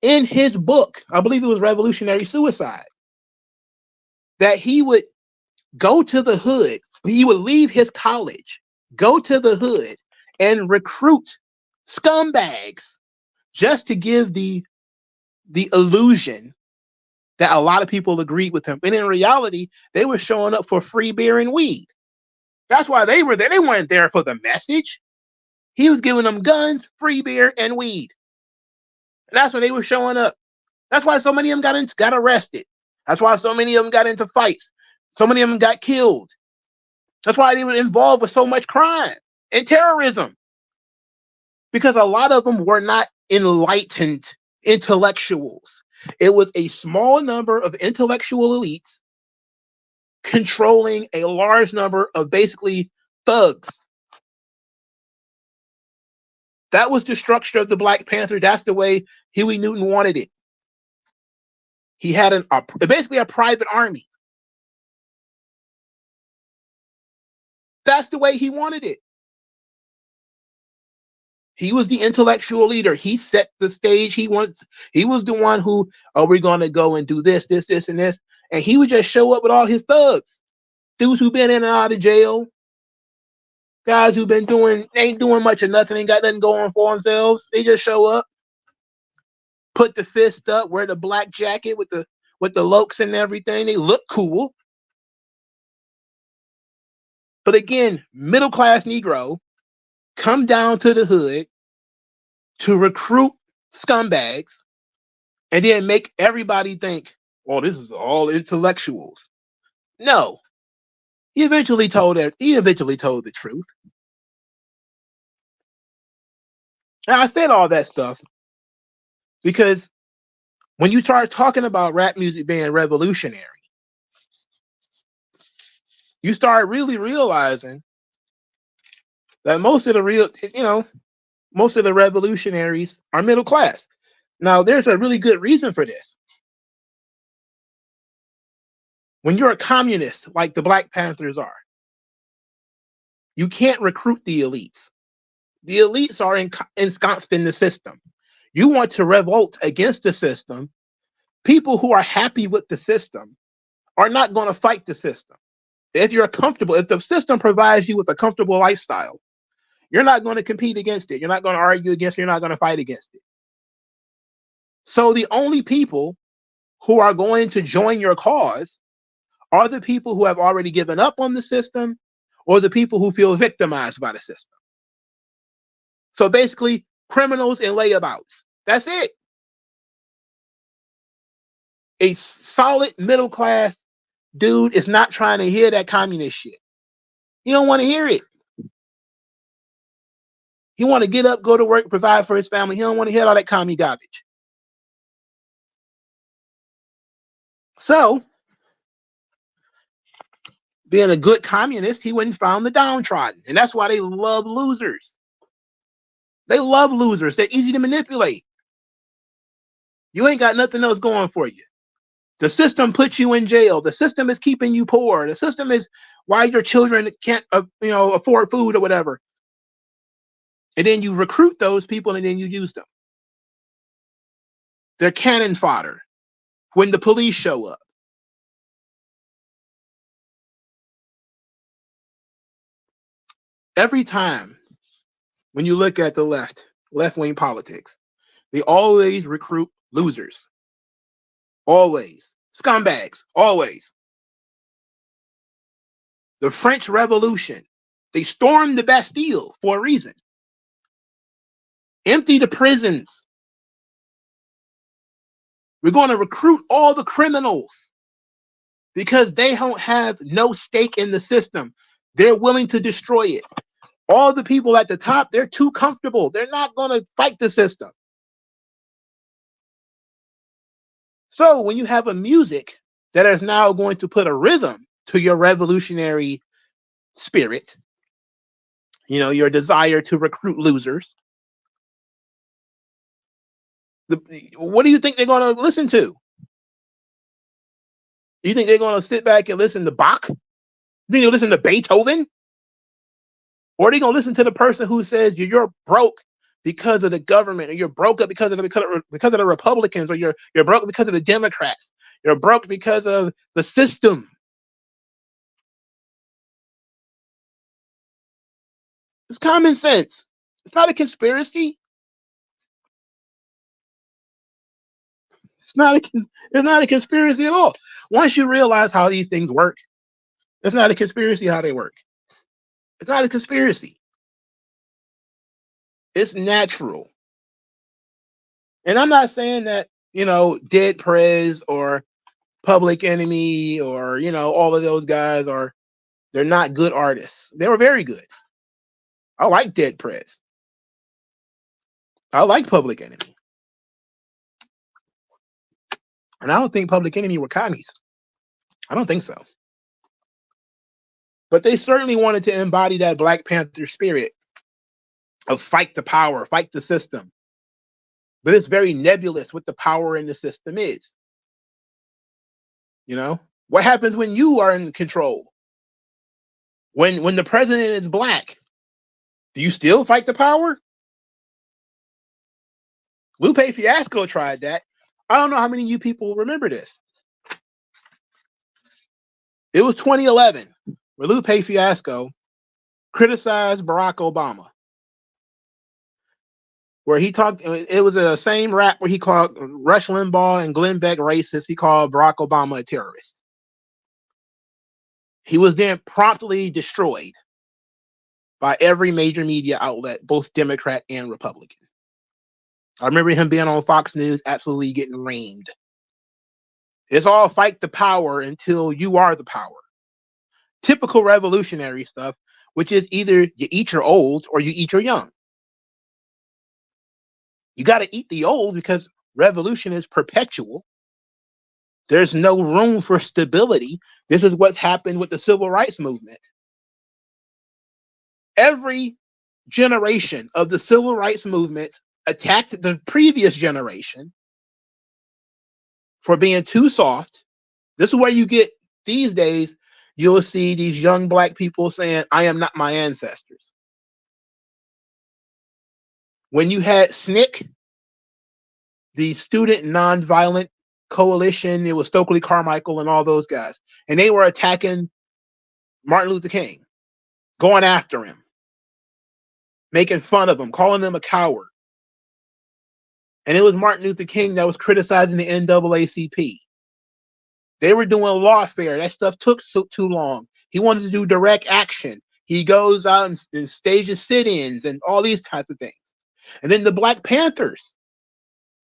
in his book, I believe it was Revolutionary Suicide, that he would go to the hood. He would leave his college, go to the hood, and recruit scumbags just to give the illusion that a lot of people agreed with him. And in reality, they were showing up for free beer and weed. That's why they were there. They weren't there for the message. He was giving them guns, free beer, and weed. And that's why they were showing up. That's why so many of them got arrested. That's why so many of them got into fights. So many of them got killed. That's why they were involved with so much crime and terrorism. Because a lot of them were not enlightened intellectuals. It was a small number of intellectual elites controlling a large number of basically thugs. That was the structure of the Black Panther. That's the way Huey Newton wanted it. He had basically a private army. That's the way he wanted it. He was the intellectual leader. He set the stage. He was the one who, we're going to go and do this, this, this, and this. And he would just show up with all his thugs. Dudes who've been in and out of jail. Guys who've been ain't doing much of nothing, ain't got nothing going for themselves. They just show up, put the fist up, wear the black jacket with the lokes and everything. They look cool. But again, middle class Negro come down to the hood to recruit scumbags and then make everybody think, oh, this is all intellectuals. No. He eventually told the truth. Now, I said all that stuff because when you start talking about rap music being revolutionary, you start really realizing that most of the revolutionaries are middle class. Now, there's a really good reason for this. When you're a communist, like the Black Panthers are, you can't recruit the elites. The elites are ensconced in the system. You want to revolt against the system. People who are happy with the system are not going to fight the system. If the system provides you with a comfortable lifestyle, you're not going to compete against it. You're not going to argue against it. You're not going to fight against it. So the only people who are going to join your cause are the people who have already given up on the system or the people who feel victimized by the system. So basically, criminals and layabouts. That's it. A solid middle class dude is not trying to hear that communist shit. He don't want to hear it. He want to get up, go to work, provide for his family. He don't want to hear all that commie garbage. So, being a good communist, he went and found the downtrodden. And that's why they love losers. They love losers. They're easy to manipulate. You ain't got nothing else going for you. The system puts you in jail. The system is keeping you poor. The system is why your children can't afford food or whatever. And then you recruit those people and then you use them. They're cannon fodder when the police show up. Every time when you look at the left-wing politics, they always recruit losers. Always. Scumbags. Always. The French Revolution, they stormed the Bastille for a reason. Empty the prisons. We're going to recruit all the criminals because they don't have no stake in the system. They're willing to destroy it. All the people at the top, they're too comfortable. They're not going to fight the system. So when you have a music that is now going to put a rhythm to your revolutionary spirit, your desire to recruit losers, what do you think they're going to listen to? You think they're going to sit back and listen to Bach? You think they'll listen to Beethoven? Or are they going to listen to the person who says you're broke because of the government, or you're broke up because of the Republicans, or you're broke because of the Democrats? You're broke because of the system. It's common sense. It's not a conspiracy. It's not a conspiracy at all. Once you realize how these things work, it's not a conspiracy how they work. It's not a conspiracy. It's natural. And I'm not saying that, Dead Prez or Public Enemy or, all of those guys they're not good artists. They were very good. I like Dead Prez. I like Public Enemy. And I don't think Public Enemy were commies. I don't think so. But they certainly wanted to embody that Black Panther spirit of fight the power, fight the system. But it's very nebulous what the power in the system is. What happens when you are in control? When the president is Black, do you still fight the power? Lupe Fiasco tried that. I don't know how many of you people remember this. It was 2011 where Lupe Fiasco criticized Barack Obama, where he talked. It was the same rap where he called Rush Limbaugh and Glenn Beck racist. He called Barack Obama a terrorist. He was then promptly destroyed by every major media outlet, both Democrat and Republican. I remember him being on Fox News, absolutely getting reamed. It's all fight the power until you are the power. Typical revolutionary stuff, which is either you eat your old or you eat your young. You got to eat the old because revolution is perpetual. There's no room for stability. This is what's happened with the civil rights movement. Every generation of the civil rights movement attacked the previous generation for being too soft. This is where you get these days, you'll see these young Black people saying, I am not my ancestors. When you had SNCC, the Student Nonviolent Coalition, it was Stokely Carmichael and all those guys, and they were attacking Martin Luther King, going after him, making fun of him, calling him a coward. And it was Martin Luther King that was criticizing the NAACP. They were doing lawfare. That stuff took too long. He wanted to do direct action. He goes out and stages sit-ins and all these types of things. And then the Black Panthers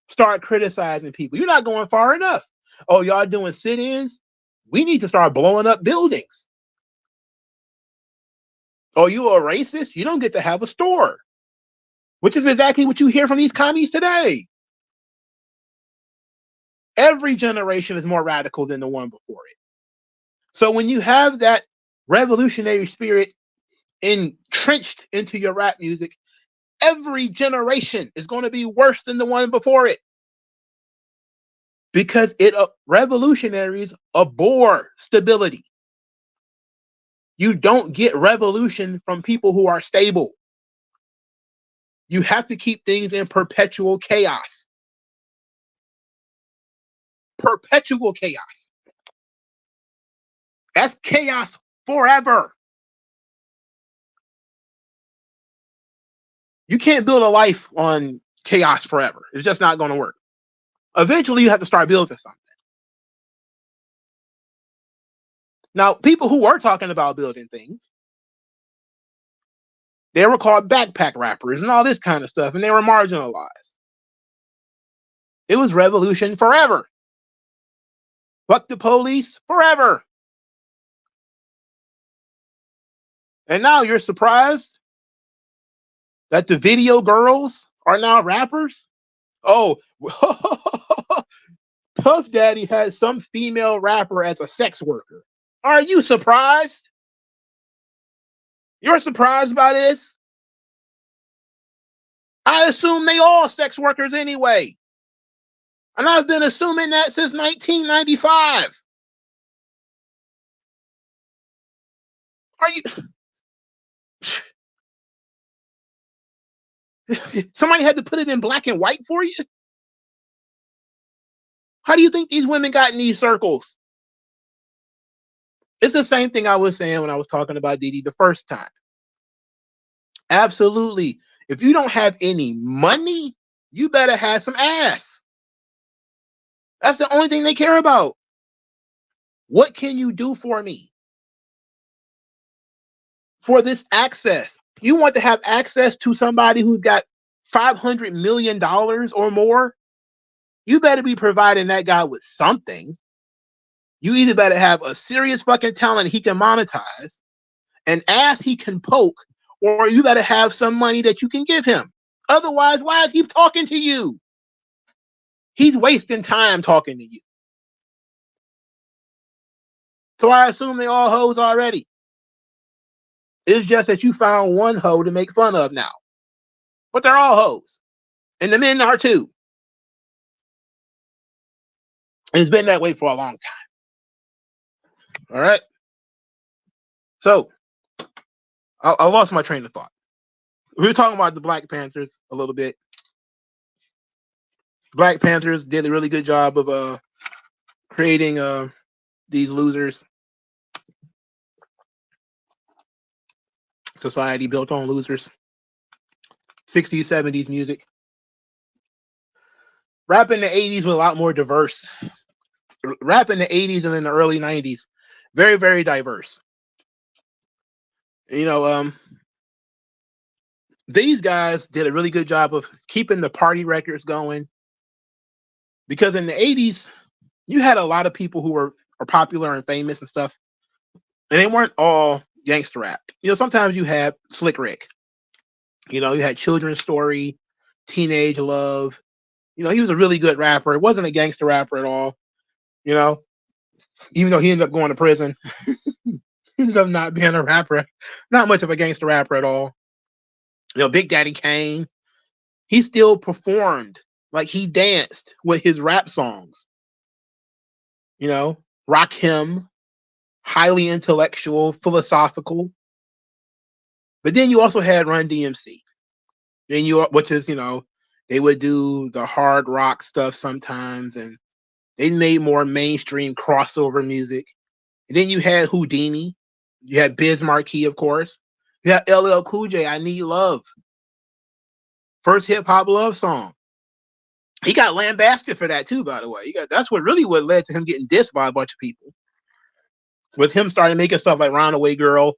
start criticizing people. You're not going far enough. Oh, y'all doing sit-ins? We need to start blowing up buildings. Oh, you a racist? You don't get to have a store. Which is exactly what you hear from these commies today. Every generation is more radical than the one before it. So when you have that revolutionary spirit entrenched into your rap music, every generation is going to be worse than the one before it. Because revolutionaries abhor stability. You don't get revolution from people who are stable. You have to keep things in perpetual chaos. Perpetual chaos. That's chaos forever. You can't build a life on chaos forever. It's just not going to work. Eventually, you have to start building something. Now, people who were talking about building things, they were called backpack rappers and all this kind of stuff, and they were marginalized. It was revolution forever. Fuck the police forever. And now you're surprised that the video girls are now rappers? Oh, Puff Daddy had some female rapper as a sex worker. Are you surprised? You're surprised by this? I assume they all sex workers anyway. And I've been assuming that since 1995. Are you... Somebody had to put it in black and white for you? How do you think these women got in these circles? It's the same thing I was saying when I was talking about Didi the first time. Absolutely. If you don't have any money, you better have some ass. That's the only thing they care about. What can you do for me? For this access. You want to have access to somebody who's got $500 million or more? You better be providing that guy with something. You either better have a serious fucking talent he can monetize, an ass he can poke, or you better have some money that you can give him. Otherwise, why is he talking to you? He's wasting time talking to you. So I assume they all hoes already. It's just that you found one hoe to make fun of now. But they're all hoes. And the men are too. And it's been that way for a long time. All right? So, I lost my train of thought. We were talking about the Black Panthers a little bit. Black Panthers did a really good job of creating these losers. Society built on losers. 60s, 70s music. Rap in the 80s was a lot more diverse. Rap in the 80s and in the early 90s, very, very diverse. You know, these guys did a really good job of keeping the party records going. Because in the 80s, you had a lot of people who were popular and famous and stuff. And they weren't all gangster rap. You know, sometimes you had Slick Rick. You know, you had Children's Story, Teenage Love. You know, he was a really good rapper. It wasn't a gangster rapper at all. You know, even though he ended up going to prison. He ended up not being a rapper. Not much of a gangster rapper at all. You know, Big Daddy Kane, he still performed. Like, he danced with his rap songs. You know, Rakim, highly intellectual, philosophical. But then you also had Run DMC. Then which is, you know, they would do the hard rock stuff sometimes, and they made more mainstream crossover music. And then you had Houdini. You had Biz Markie, of course. You had LL Cool J, I Need Love. First hip hop love song. He got lambasted for that too, by the way. That's what led to him getting dissed by a bunch of people. With him starting making stuff like Roundaway Girl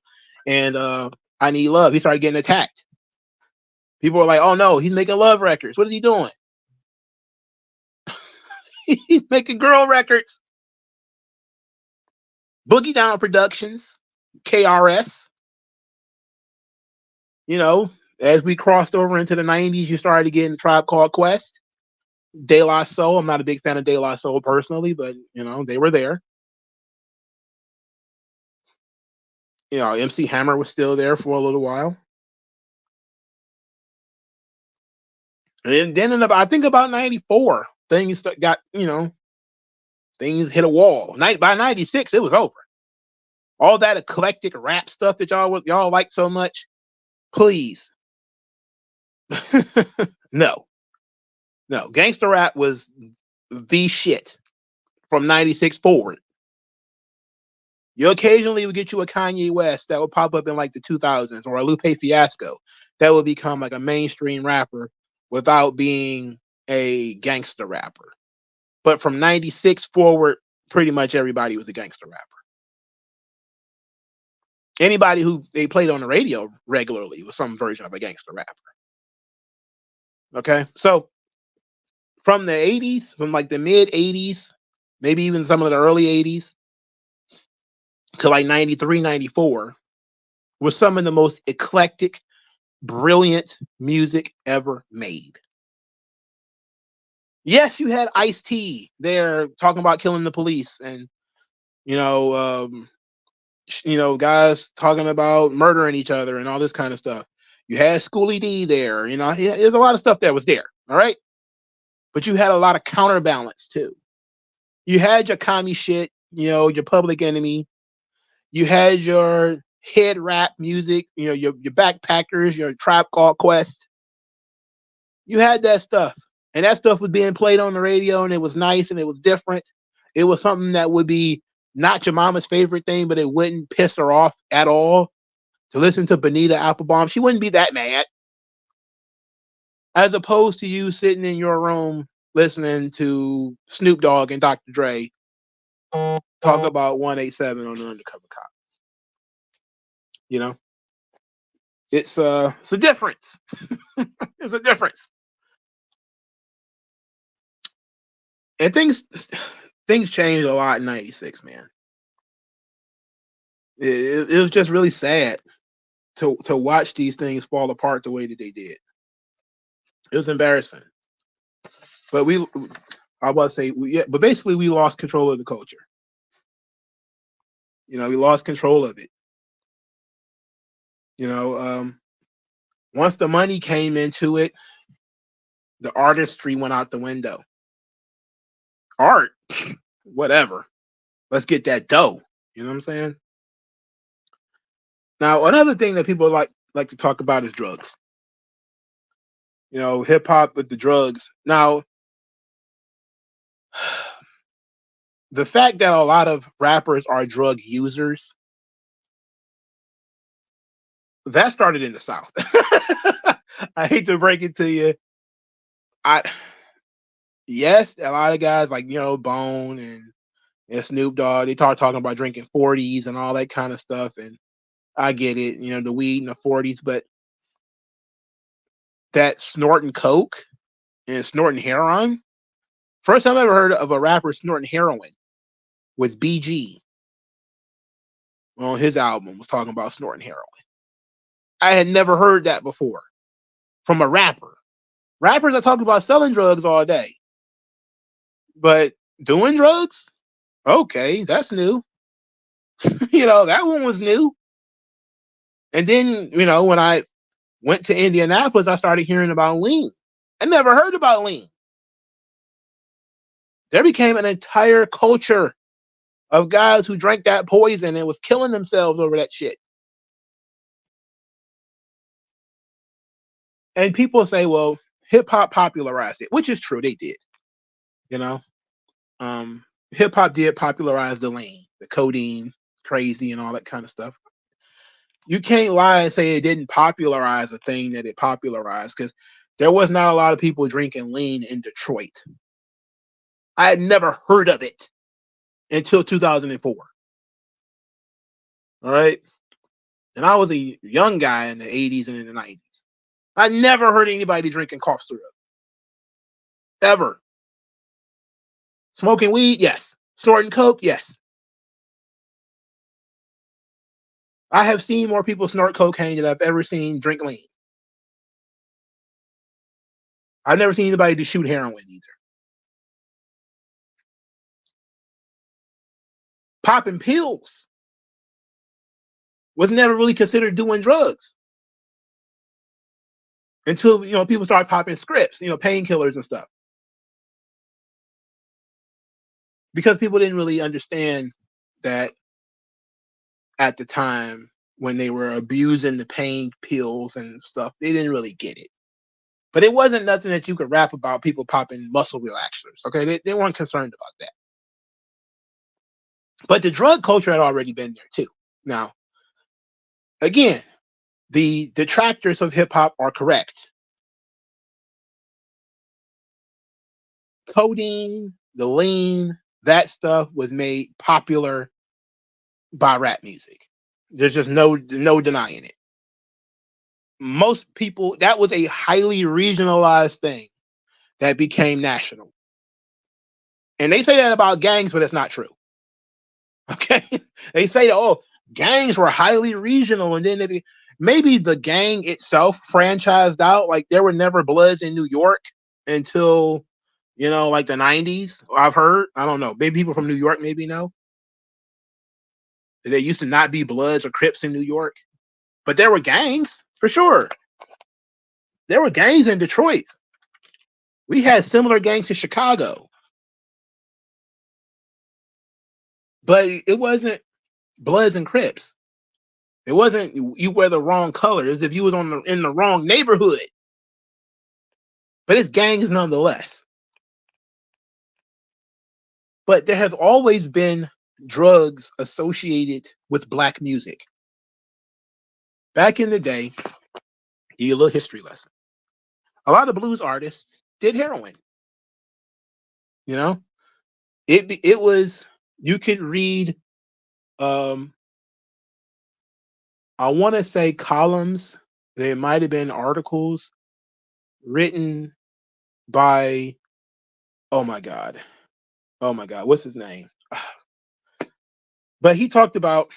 and I Need Love, he started getting attacked. People were like, oh no, he's making love records. What is he doing? He's making girl records. Boogie Down Productions, KRS. You know, as we crossed over into the 90s, you started getting Tribe Called Quest. De La Soul. I'm not a big fan of De La Soul personally, but, you know, they were there. You know, MC Hammer was still there for a little while. And then I think about 94, things got, you know, things hit a wall. By 96, it was over. All that eclectic rap stuff that y'all like so much, please. No. Gangster rap was the shit from 96 forward. You occasionally would get you a Kanye West that would pop up in like the 2000s, or a Lupe Fiasco that would become like a mainstream rapper without being a gangster rapper. But from 96 forward, pretty much everybody was a gangster rapper. Anybody who they played on the radio regularly was some version of a gangster rapper. Okay, so from the 80s, from like the mid 80s, maybe even some of the early 80s, to like 93, 94, was some of the most eclectic, brilliant music ever made. Yes, you had Ice-T there talking about killing the police, and you know, guys talking about murdering each other and all this kind of stuff. You had Schoolie D there. There's a lot of stuff that was there. All right, but you had a lot of counterbalance too. You had your commie shit. Your Public Enemy. You had your head rap music. Your Backpackers, your Tribe Called Quest. You had that stuff. And that stuff was being played on the radio, and it was nice, and it was different. It was something that would be not your mama's favorite thing, but it wouldn't piss her off at all to listen to Bonita Applebum. She wouldn't be that mad. As opposed to you sitting in your room listening to Snoop Dogg and Dr. Dre talk about 187 on the Undercover Cop. It's a difference. It's a difference. And things changed a lot in '96, man. It was just really sad to watch these things fall apart the way that they did. It was embarrassing. But but basically we lost control of the culture. We lost control of it. Once the money came into it, the artistry went out the window. Art, whatever. Let's get that dough. You know what I'm saying? Now, another thing that people like to talk about is drugs. Hip hop with the drugs. Now, the fact that a lot of rappers are drug users, that started in the South. I hate to break it to you. Yes, a lot of guys like, Bone and Snoop Dogg, they talking about drinking 40s and all that kind of stuff. And I get it, the weed in the 40s, but that snorting coke and snorting heroin. First time I ever heard of a rapper snorting heroin was BG. On his album was talking about snorting heroin. I had never heard that before from a rapper. Rappers are talking about selling drugs all day. But doing drugs? Okay, that's new. That one was new. And then, when I went to Indianapolis, I started hearing about lean. I never heard about lean. There became an entire culture of guys who drank that poison and was killing themselves over that shit. And people say, well, hip hop popularized it, which is true. They did. Hip hop did popularize the lean, the codeine, crazy, and all that kind of stuff. You can't lie and say it didn't popularize a thing that it popularized, because there was not a lot of people drinking lean in Detroit. I had never heard of it until 2004. All right. And I was a young guy in the 80s and in the 90s. I never heard anybody drinking cough syrup. Ever. Smoking weed? Yes. Snorting coke? Yes. I have seen more people snort cocaine than I've ever seen drink lean. I've never seen anybody to shoot heroin either. Popping pills was never really considered doing drugs until people started popping scripts, painkillers and stuff, because people didn't really understand that at the time when they were abusing the pain pills and stuff. They didn't really get it, but it wasn't nothing that you could rap about people popping muscle relaxers. Okay, they weren't concerned about that. But the drug culture had already been there too. Now, again, the detractors of hip hop are correct. Codeine, the lean, that stuff was made popular by rap music. There's just no denying it. Most people, that was a highly regionalized thing that became national. And they say that about gangs, but it's not true. Okay? They say, oh, gangs were highly regional, and then maybe the gang itself franchised out. Like, there were never Bloods in New York until, like the 90s. I've heard. I don't know. Maybe people from New York maybe know. There used to not be Bloods or Crips in New York, but there were gangs for sure. There were gangs in Detroit. We had similar gangs to Chicago, but it wasn't Bloods and Crips. It wasn't you wear the wrong color. It was if you was in the wrong neighborhood. But it's gangs nonetheless. But there have always been drugs associated with black music. Back in the day, give you a little history lesson. A lot of blues artists did heroin. It was, you could read I want to say columns. There might have been articles written by, oh my God, what's his name? But he talked about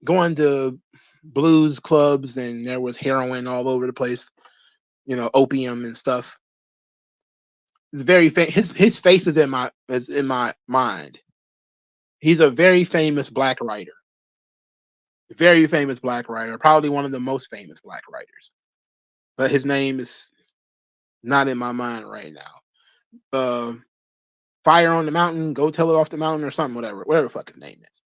going to blues clubs and there was heroin all over the place, opium and stuff. It's very his face is in my mind. He's a very famous black writer. Very famous black writer, probably one of the most famous black writers. But his name is not in my mind right now. Fire on the Mountain, Go Tell It Off the Mountain or something, whatever the fuck his name is.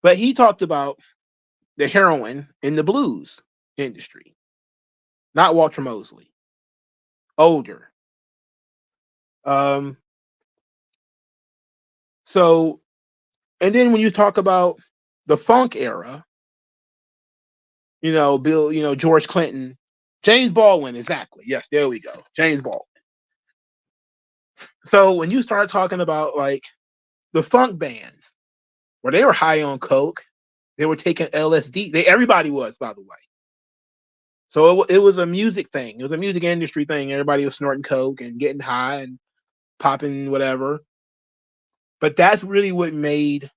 But he talked about the heroin in the blues industry. Not Walter Mosley. Older. So, and then when you talk about the funk era, Bill, George Clinton, James Baldwin, exactly. Yes, there we go. James Baldwin. So when you start talking about like the funk bands, where they were high on coke, they were taking LSD. Everybody was, by the way. So it was a music thing. It was a music industry thing. Everybody was snorting coke and getting high and popping whatever. But that's really what made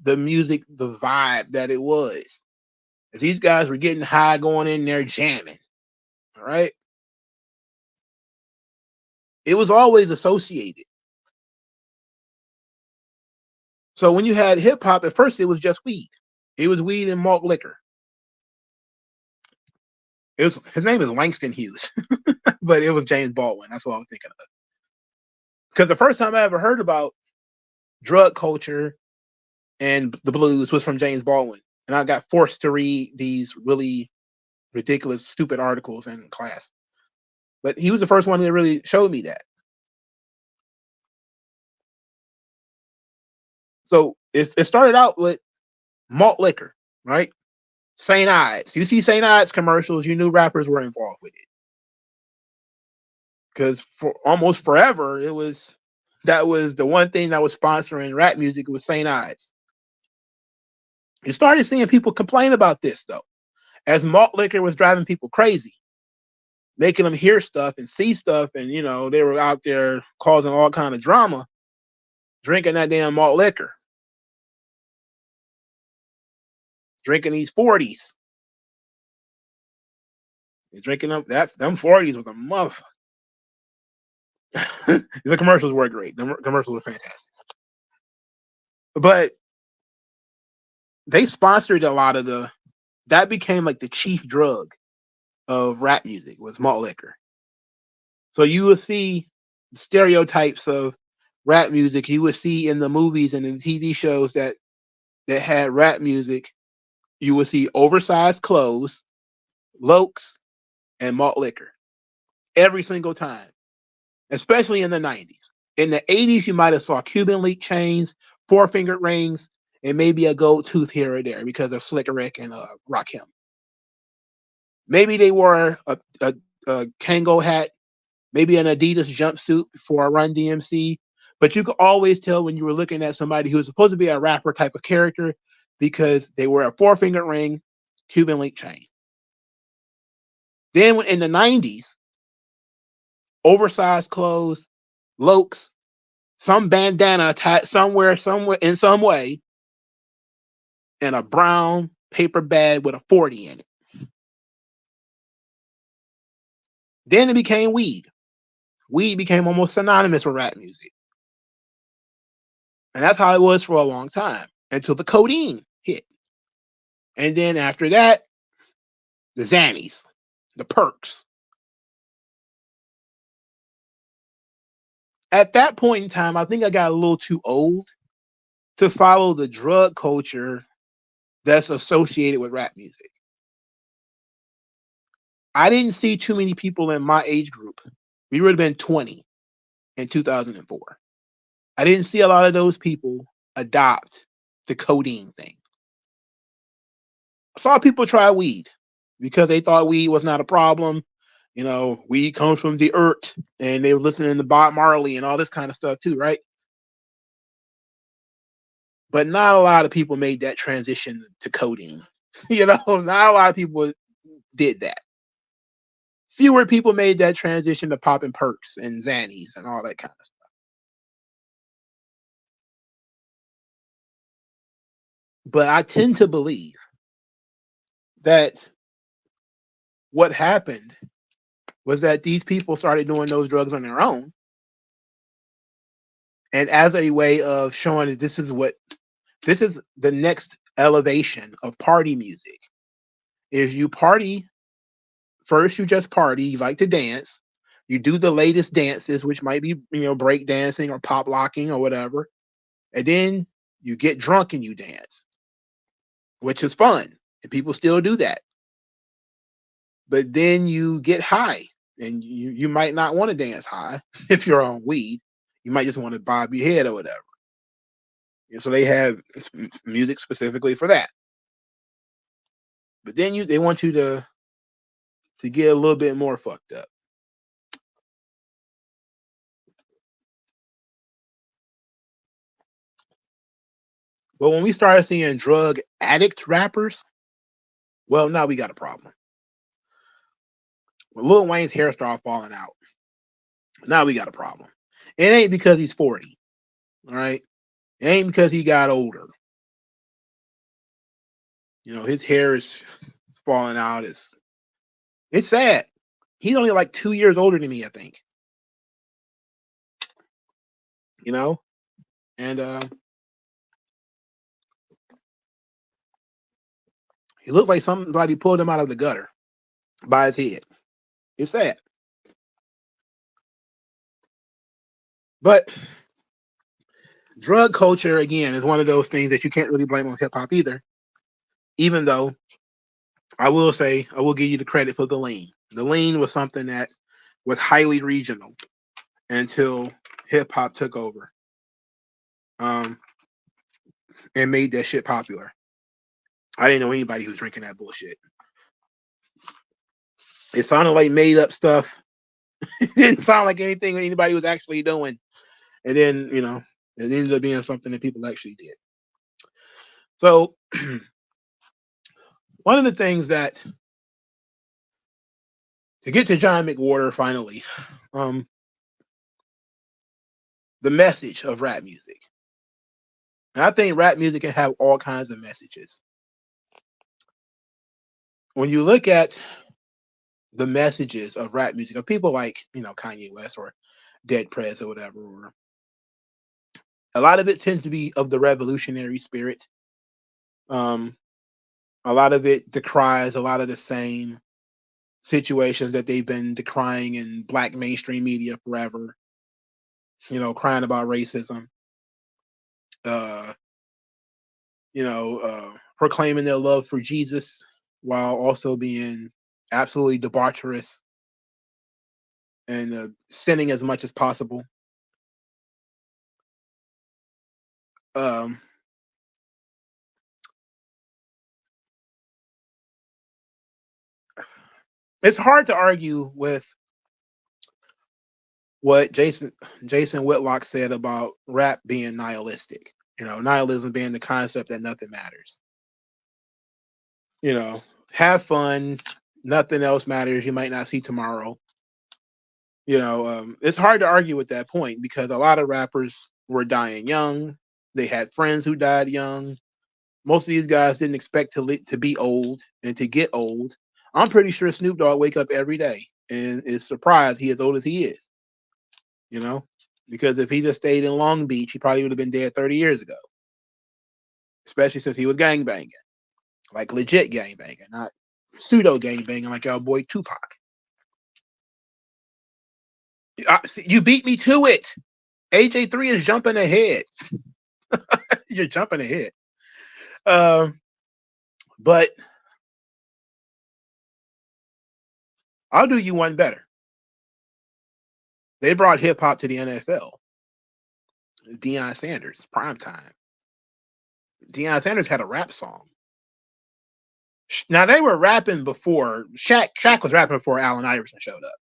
the music the vibe that it was. These guys were getting high, going in there jamming. All right. It was always associated. So when you had hip hop, at first it was just weed. It was weed and malt liquor. His name is Langston Hughes, but it was James Baldwin. That's what I was thinking of. Because the first time I ever heard about drug culture and the blues was from James Baldwin, and I got forced to read these really ridiculous, stupid articles in class. But he was the first one that really showed me that. So it started out with malt liquor, right? St. Ides. You see St. Ides commercials, you knew rappers were involved with it. Because for almost forever, that was the one thing that was sponsoring rap music was St. Ides. You started seeing people complain about this though, as malt liquor was driving people crazy, making them hear stuff and see stuff, and they were out there causing all kind of drama, drinking that damn malt liquor, drinking these 40s. Drinking them 40s was a motherfucker. The commercials were great. The commercials were fantastic. But they sponsored a lot of that became like the chief drug of rap music was malt liquor. So you will see stereotypes of rap music you would see in the movies and in the TV shows that had rap music. You will see oversized clothes, lokes, and malt liquor every single time, especially in the 90s. In the 80s, you might have saw Cuban link chains, four-fingered rings, and maybe a gold tooth here or there because of Slick Rick and Rakim. Maybe they wore a Kango hat, maybe an Adidas jumpsuit for a Run DMC, but you could always tell when you were looking at somebody who was supposed to be a rapper type of character because they were a four-fingered ring, Cuban link chain. Then in the 90s, oversized clothes, lokes, some bandana tied somewhere in some way, and a brown paper bag with a 40 in it. Then it became weed. weed became almost synonymous with rap music. And that's how it was for a long time until the codeine hit. And then after that, the Xannies, the perks. At that point in time, I think I got a little too old to follow the drug culture that's associated with rap music. I didn't see too many people in my age group. We would have been 20 in 2004. I didn't see a lot of those people adopt the codeine thing. I saw people try weed because they thought weed was not a problem. You know, weed comes from the earth, and they were listening to Bob Marley and all this kind of stuff too, right? But not a lot of people made that transition to codeine. You know, not a lot of people did that. Fewer people made that transition to popping perks and Xannies and all that kind of stuff. But I tend to believe that what happened was that these people started doing those drugs on their own. And as a way of showing that this is the next elevation of party music. If you party, first you just party, you like to dance, you do the latest dances, which might be, break dancing or pop locking or whatever. And then you get drunk and you dance, which is fun. And people still do that. But then you get high, and you might not want to dance high if you're on weed. You might just want to bob your head or whatever. And so they have music specifically for that. But then they want you to get a little bit more fucked up. But when we started seeing drug addict rappers, well, now we got a problem. When Lil Wayne's hair started falling out, now we got a problem. It ain't because he's 40, all right? It ain't because he got older. His hair is falling out. It's sad. He's only like 2 years older than me, I think. And he looked like somebody pulled him out of the gutter by his head. It's sad. But drug culture, again, is one of those things that you can't really blame on hip hop either. Even though I will give you the credit for the lean. The lean was something that was highly regional until hip hop took over. And made that shit popular. I didn't know anybody who was drinking that bullshit. It sounded like made up stuff. It didn't sound like anything anybody was actually doing. And then, it ended up being something that people actually did. So one of the things that, to get to John McWhorter finally, the message of rap music. And I think rap music can have all kinds of messages. When you look at the messages of rap music of people like, Kanye West or Dead Prez or whatever, or a lot of it tends to be of the revolutionary spirit. A lot of it decries a lot of the same situations that they've been decrying in black mainstream media forever. Crying about racism. Proclaiming their love for Jesus while also being absolutely debaucherous and sinning as much as possible. It's hard to argue with what Jason Whitlock said about rap being nihilistic. Nihilism being the concept that nothing matters. Have fun, nothing else matters. You might not see tomorrow. It's hard to argue with that point because a lot of rappers were dying young. They had friends who died young. Most of these guys didn't expect to be old and to get old. I'm pretty sure Snoop Dogg wake up every day and is surprised he as old as he is. you know, because if he just stayed in Long Beach, he probably would have been dead 30 years ago, especially since he was gangbanging, like legit gangbanging, not pseudo gangbanging like our boy Tupac. You beat me to it. AJ3 is jumping ahead. You're jumping ahead. But I'll do you one better. They brought hip hop to the NFL. Deion Sanders, primetime. Deion Sanders had a rap song. Now they were rapping before Shaq was rapping before Allen Iverson showed up.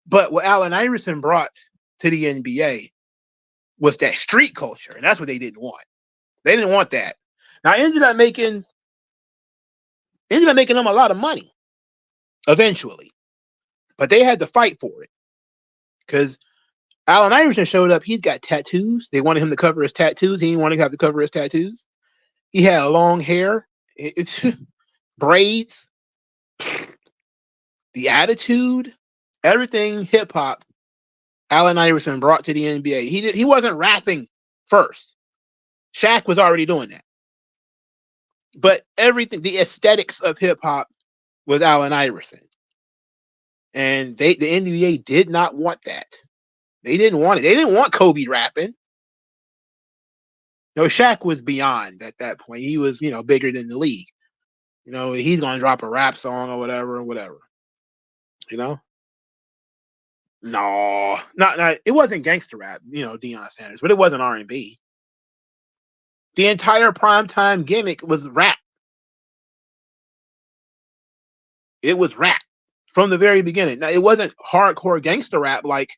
But what Allen Iverson brought to the NBA was that street culture, and that's what they didn't want. They didn't want that. Now ended up making them a lot of money eventually, but they had to fight for it because Allen Iverson showed up. He's got tattoos. They wanted him to cover his tattoos. He didn't want to have to cover his tattoos. He had long hair, it's braids, the attitude, everything hip hop. Allen Iverson brought to the NBA. He wasn't rapping first. Shaq was already doing that. But everything, the aesthetics of hip hop was Allen Iverson. And the NBA did not want that. They didn't want it. They didn't want Kobe rapping. No, Shaq was beyond at that point. He was, bigger than the league. He's going to drop a rap song or whatever. No, not it wasn't gangster rap, Deion Sanders, but it wasn't R&B. The entire primetime gimmick was rap. It was rap from the very beginning. Now, it wasn't hardcore gangster rap like,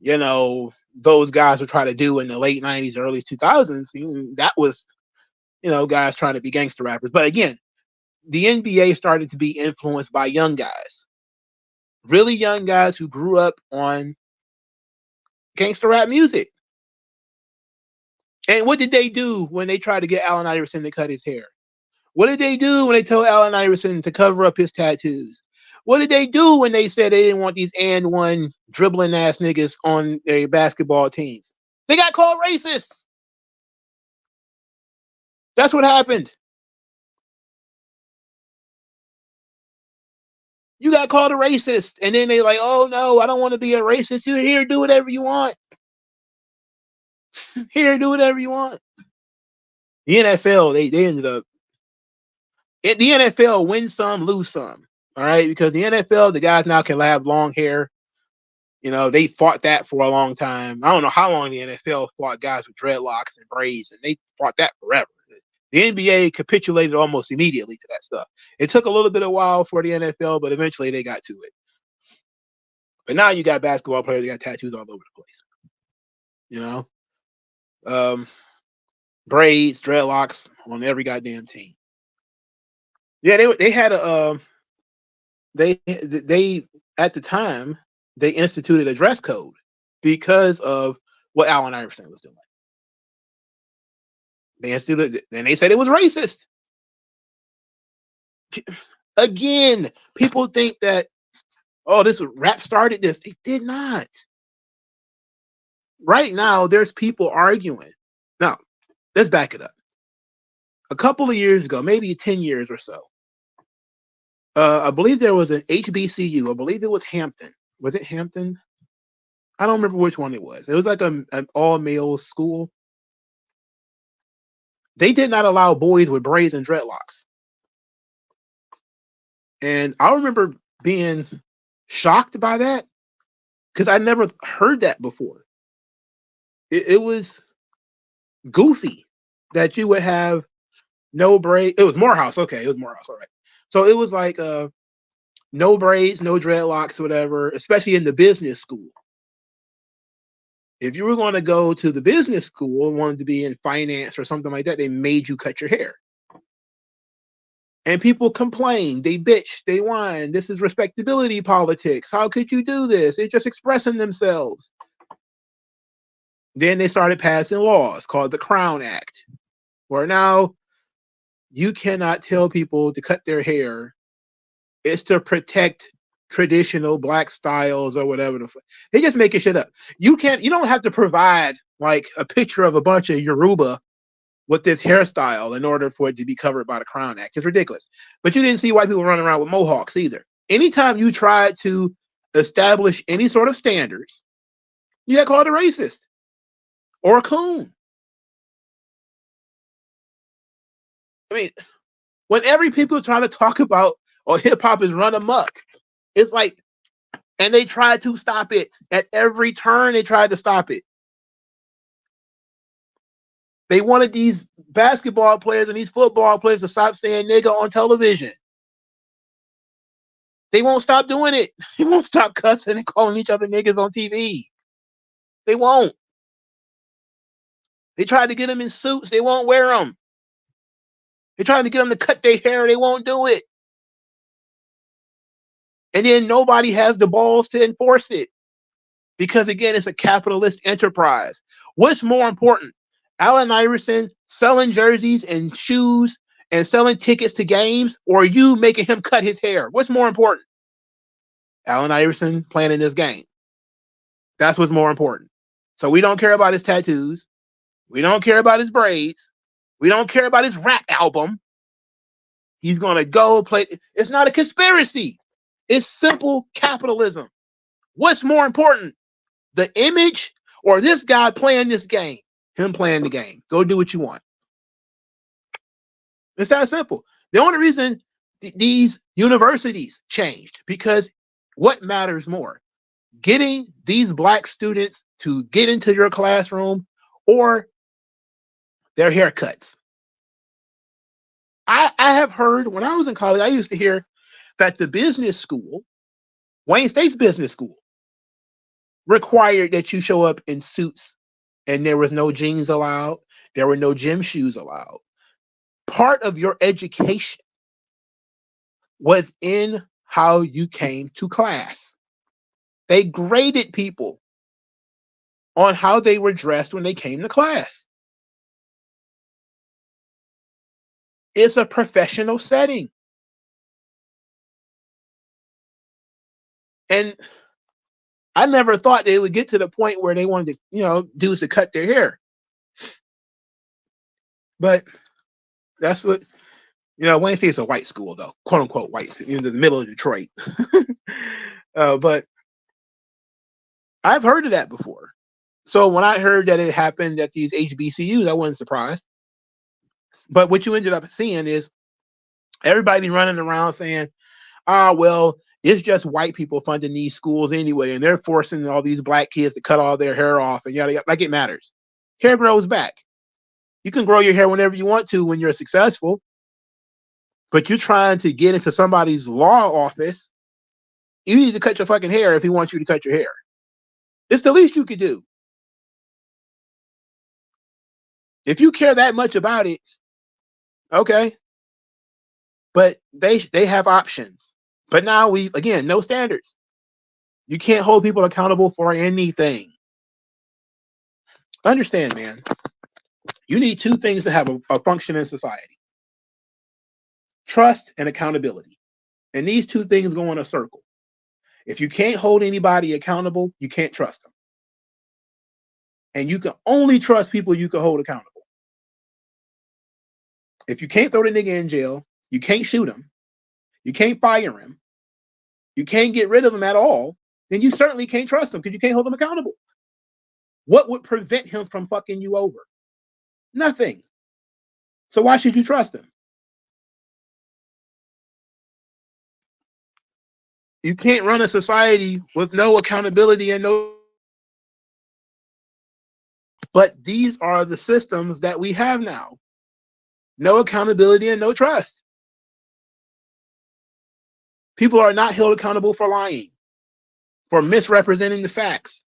those guys would try to do in the late 90s, early 2000s. That was, guys trying to be gangster rappers. But again, the NBA started to be influenced by young guys. Really young guys who grew up on gangster rap music. And what did they do when they tried to get Allen Iverson to cut his hair? What did they do when they told Allen Iverson to cover up his tattoos? What did they do when they said they didn't want these and one dribbling ass niggas on their basketball teams? They got called racists. That's what happened. You got called a racist, and then they like, oh no, I don't want to be a racist. You're here, do whatever you want. Here, do whatever you want. The NFL, they ended up. The NFL win some, lose some. All right, because the NFL, the guys now can have long hair. They fought that for a long time. I don't know how long the NFL fought guys with dreadlocks and braids, and they fought that forever. The NBA capitulated almost immediately to that stuff. It took a little bit of while for the NFL, but eventually they got to it. But now you got basketball players that got tattoos all over the place. Braids, dreadlocks on every goddamn team. Yeah, they had a they at the time they instituted a dress code because of what Allen Iverson was doing. They instituted, and they said it was racist. Again, people think that, this rap started this. It did not. Right now, there's people arguing. Now, let's back it up. A couple of years ago, maybe 10 years or so, I believe there was an HBCU. I believe it was Hampton. Was it Hampton? I don't remember which one it was. It was like an all-male school. They did not allow boys with braids and dreadlocks. And I remember being shocked by that because I never heard that before. It was goofy that you would have no braid. It was Morehouse. Okay, it was Morehouse. All right. So it was like no braids, no dreadlocks, whatever, especially in the business school. If you were going to go to the business school and wanted to be in finance or something like that, they made you cut your hair. And people complained, they bitched, they whined. This is respectability politics. How could you do this? They're just expressing themselves. Then they started passing laws called the Crown Act, where now you cannot tell people to cut their hair. It's to protect traditional black styles or whatever. They just making shit up. You don't have to provide like a picture of a bunch of Yoruba with this hairstyle in order for it to be covered by the Crown Act. It's ridiculous. But you didn't see white people running around with mohawks either. Anytime you tried to establish any sort of standards, you got called a racist or a coon. I mean, when every people try to talk about hip hop is run amok, it's like, and they tried to stop it at every turn. They tried to stop it. They wanted these basketball players and these football players to stop saying nigga on television. They won't stop doing it. They won't stop cussing and calling each other niggas on TV. They won't. They tried to get them in suits. They won't wear them. They tried to get them to cut their hair. They won't do it. And then nobody has the balls to enforce it. Because again, it's a capitalist enterprise. What's more important? Allen Iverson selling jerseys and shoes and selling tickets to games, or you making him cut his hair? What's more important? Allen Iverson playing in this game. That's what's more important. So we don't care about his tattoos. We don't care about his braids. We don't care about his rap album. He's going to go play. It's not a conspiracy. It's simple capitalism. What's more important? The image or this guy playing this game? Him playing the game. Go do what you want. It's that simple. The only reason these universities changed, because what matters more? Getting these black students to get into your classroom or their haircuts. I have heard, when I was in college, I used to hear that the business school, Wayne State's business school, required that you show up in suits and there was no jeans allowed. There were no gym shoes allowed. Part of your education was in how you came to class. They graded people on how they were dressed when they came to class. It's a professional setting. And I never thought they would get to the point where they wanted to, dudes to cut their hair. But that's what, Wayne State's a white school, though, quote unquote white, in the middle of Detroit. But I've heard of that before. So when I heard that it happened at these HBCUs, I wasn't surprised. But what you ended up seeing is everybody running around saying, well, it's just white people funding these schools anyway, and they're forcing all these black kids to cut all their hair off, and yada yada. Like it matters. Hair grows back. You can grow your hair whenever you want to when you're successful, but you're trying to get into somebody's law office, you need to cut your fucking hair if he wants you to cut your hair. It's the least you could do. If you care that much about it, okay. But they have options. But now again, no standards. You can't hold people accountable for anything. Understand, man. You need two things to have a function in society: trust and accountability. And these two things go in a circle. If you can't hold anybody accountable, you can't trust them. And you can only trust people you can hold accountable. If you can't throw the nigga in jail, you can't shoot him, you can't fire him, you can't get rid of him at all, then you certainly can't trust him because you can't hold him accountable. What would prevent him from fucking you over? Nothing. So why should you trust him? You can't run a society with no accountability and no. But these are the systems that we have now. No accountability and no trust. People are not held accountable for lying, for misrepresenting the facts.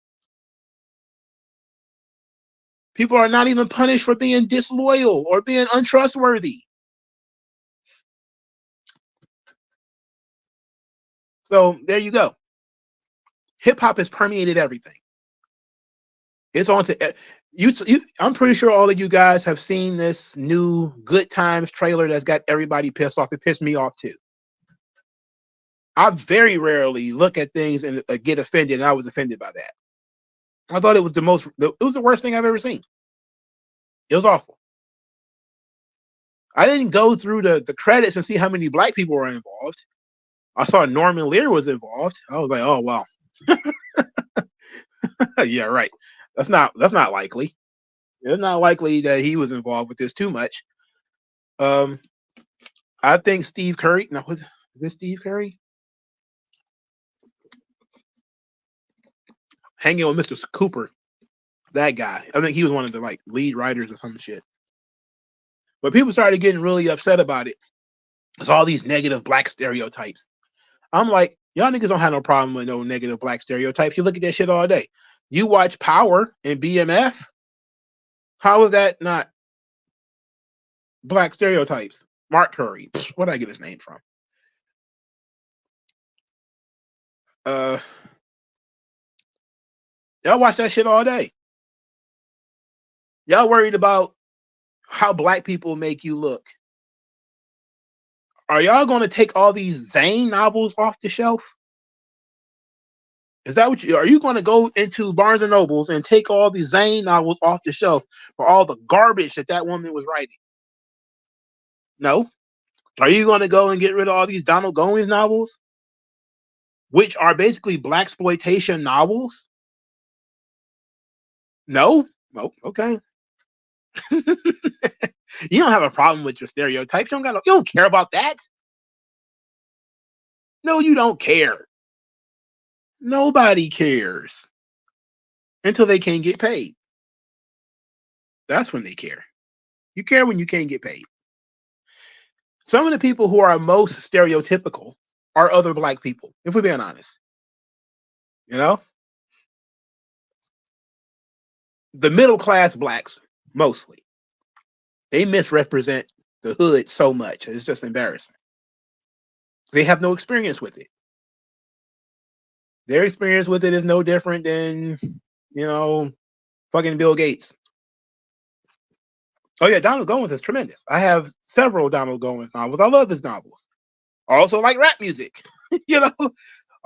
People are not even punished for being disloyal or being untrustworthy. So there you go. Hip hop has permeated everything. It's on to you. I'm pretty sure all of you guys have seen this new Good Times trailer that's got everybody pissed off. It pissed me off too. I very rarely look at things and get offended, and I was offended by that. I thought it was the worst thing I've ever seen. It was awful. I didn't go through the credits and see how many black people were involved. I saw Norman Lear was involved. I was like, oh wow. Yeah, right. That's not likely. It's not likely that he was involved with this too much. I think Steve Curry. No, is this Steve Curry? Hanging with Mr. Cooper. That guy. I think he was one of the like lead writers or some shit. But people started getting really upset about it. It's all these negative black stereotypes. I'm like, y'all niggas don't have no problem with no negative black stereotypes. You look at that shit all day. You watch Power and BMF. How is that not black stereotypes? Mark Curry. Where'd I get his name from? Y'all watch that shit all day. Y'all worried about how black people make you look. Are y'all going to take all these Zane novels off the shelf? Is that what are you going to go into Barnes and Nobles and take all these Zane novels off the shelf for all the garbage that woman was writing? No. Are you going to go and get rid of all these Donald Goines novels, which are basically blaxploitation novels? No. Oh, okay. You don't have a problem with your stereotypes. You don't care about that. No, you don't care. Nobody cares until they can't get paid. That's when they care. You care when you can't get paid. Some of the people who are most stereotypical are other black people, if we're being honest. You know? The middle class blacks, mostly. They misrepresent the hood so much. It's just embarrassing. They have no experience with it. Their experience with it is no different than, fucking Bill Gates. Oh yeah, Donald Goines is tremendous. I have several Donald Goines novels. I love his novels. I also like rap music. you know, I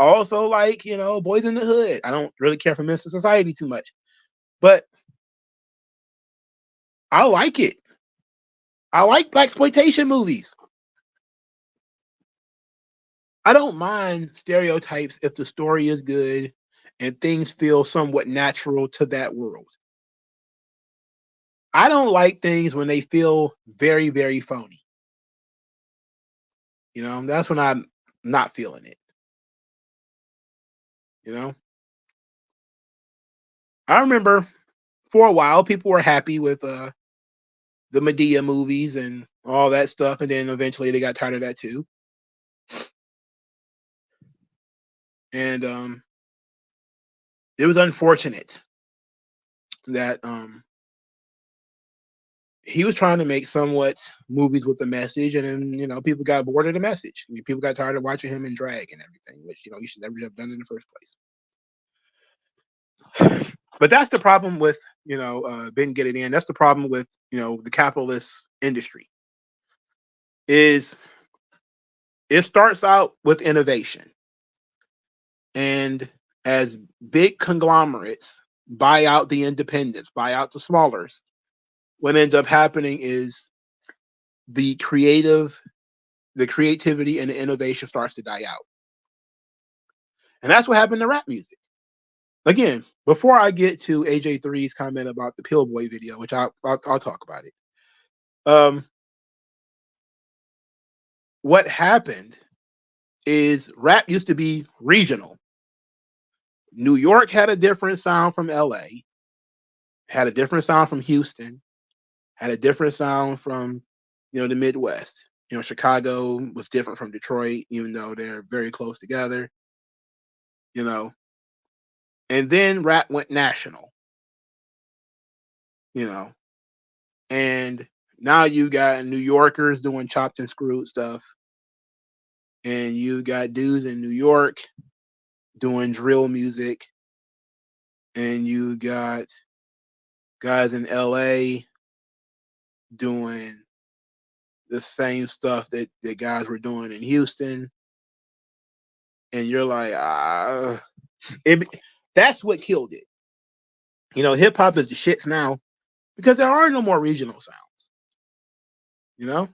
also like, Boys in the Hood. I don't really care for Menace to Society too much. But I like it. I like blaxploitation movies. I don't mind stereotypes if the story is good and things feel somewhat natural to that world. I don't like things when they feel very, very phony. That's when I'm not feeling it. I remember for a while people were happy with the Medea movies and all that stuff, and then eventually they got tired of that too. And it was unfortunate that he was trying to make somewhat movies with a message, and then people got bored of the message. People got tired of watching him in drag and everything, which you should never have done in the first place. But that's the problem with Ben Get It In. That's the problem with the capitalist industry. Is it starts out with innovation, and as big conglomerates buy out the independents, buy out the smallers, what ends up happening is the creativity and the innovation starts to die out. And that's what happened to rap music. Again, before I get to AJ3's comment about the Pillboy video, which I'll talk about it. What happened is rap used to be regional. New York had a different sound from LA, had a different sound from Houston, had a different sound from the Midwest. Chicago was different from Detroit, even though they're very close together. And then rap went national. And now you got New Yorkers doing chopped and screwed stuff, and you got dudes in New York doing drill music, and you got guys in LA doing the same stuff that the guys were doing in Houston. and you're like, that's what killed it. You know, hip hop is the shits now because there are no more regional sounds. You know,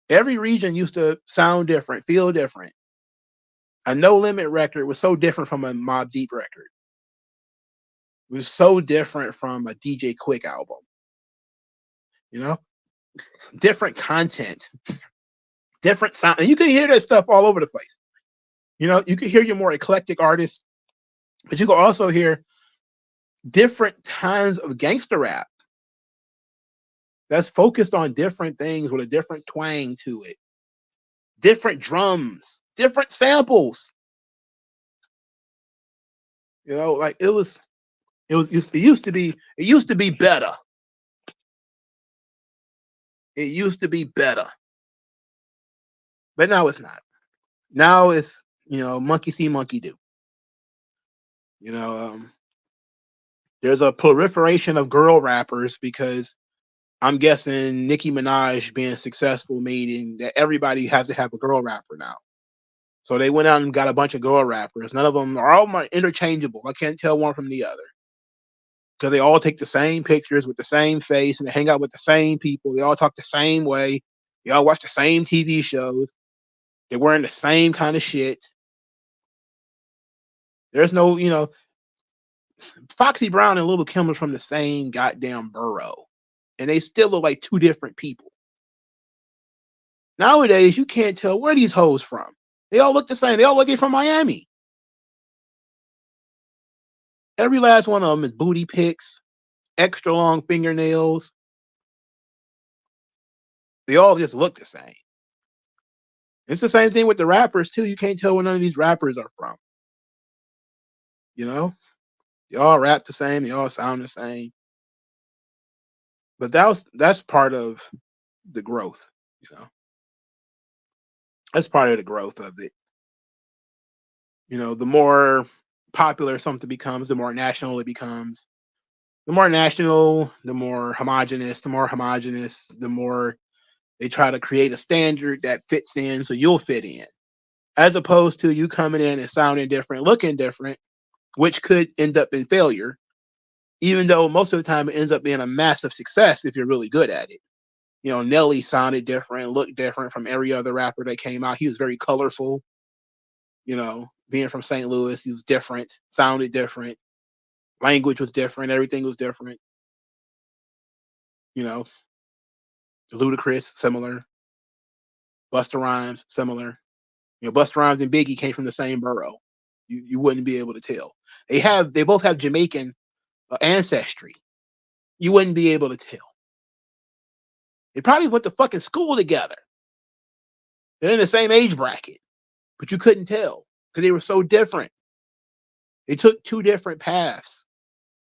every region used to sound different, feel different. A No Limit record was so different from a Mobb Deep record. It was so different from a DJ Quick album. You know, different content, different sound, and you can hear that stuff all over the place. You know, you can hear your more eclectic artists, but you can also hear different kinds of gangster rap that's focused on different things with a different twang to it, different drums, different samples. You know, like it used to be better. It used to be better, but now it's not. Now it's, you know, monkey see, monkey do. You know, there's a proliferation of girl rappers because I'm guessing Nicki Minaj being successful meaning that everybody has to have a girl rapper now. So they went out and got a bunch of girl rappers. None of them are all interchangeable. I can't tell one from the other because they all take the same pictures with the same face and they hang out with the same people. They all talk the same way. They all watch the same TV shows. They're wearing the same kind of shit. There's no, you know, Foxy Brown and Little Kim are from the same goddamn borough, and they still look like two different people. Nowadays, you can't tell where these hoes from. They all look the same. They all look from Miami. Every last one of them is booty pics, extra long fingernails. They all just look the same. It's the same thing with the rappers too. You can't tell where none of these rappers are from. You know, they all rap the same. They all sound the same. But that's part of the growth. You know, that's part of the growth of it. You know, the more popular something becomes, the more national it becomes. The more national, the more homogenous. The more homogenous, the more they try to create a standard that fits in so you'll fit in. As opposed to you coming in and sounding different, looking different, which could end up in failure, even though most of the time it ends up being a massive success if you're really good at it. You know, Nelly sounded different, looked different from every other rapper that came out. He was very colorful. You know, being from St. Louis, he was different, sounded different, language was different, everything was different. You know, Ludacris, similar. Busta Rhymes, similar. You know, Busta Rhymes and Biggie came from the same borough. You wouldn't be able to tell. They both have Jamaican ancestry. You wouldn't be able to tell. They probably went to fucking school together. They're in the same age bracket, but you couldn't tell because they were so different. They took two different paths.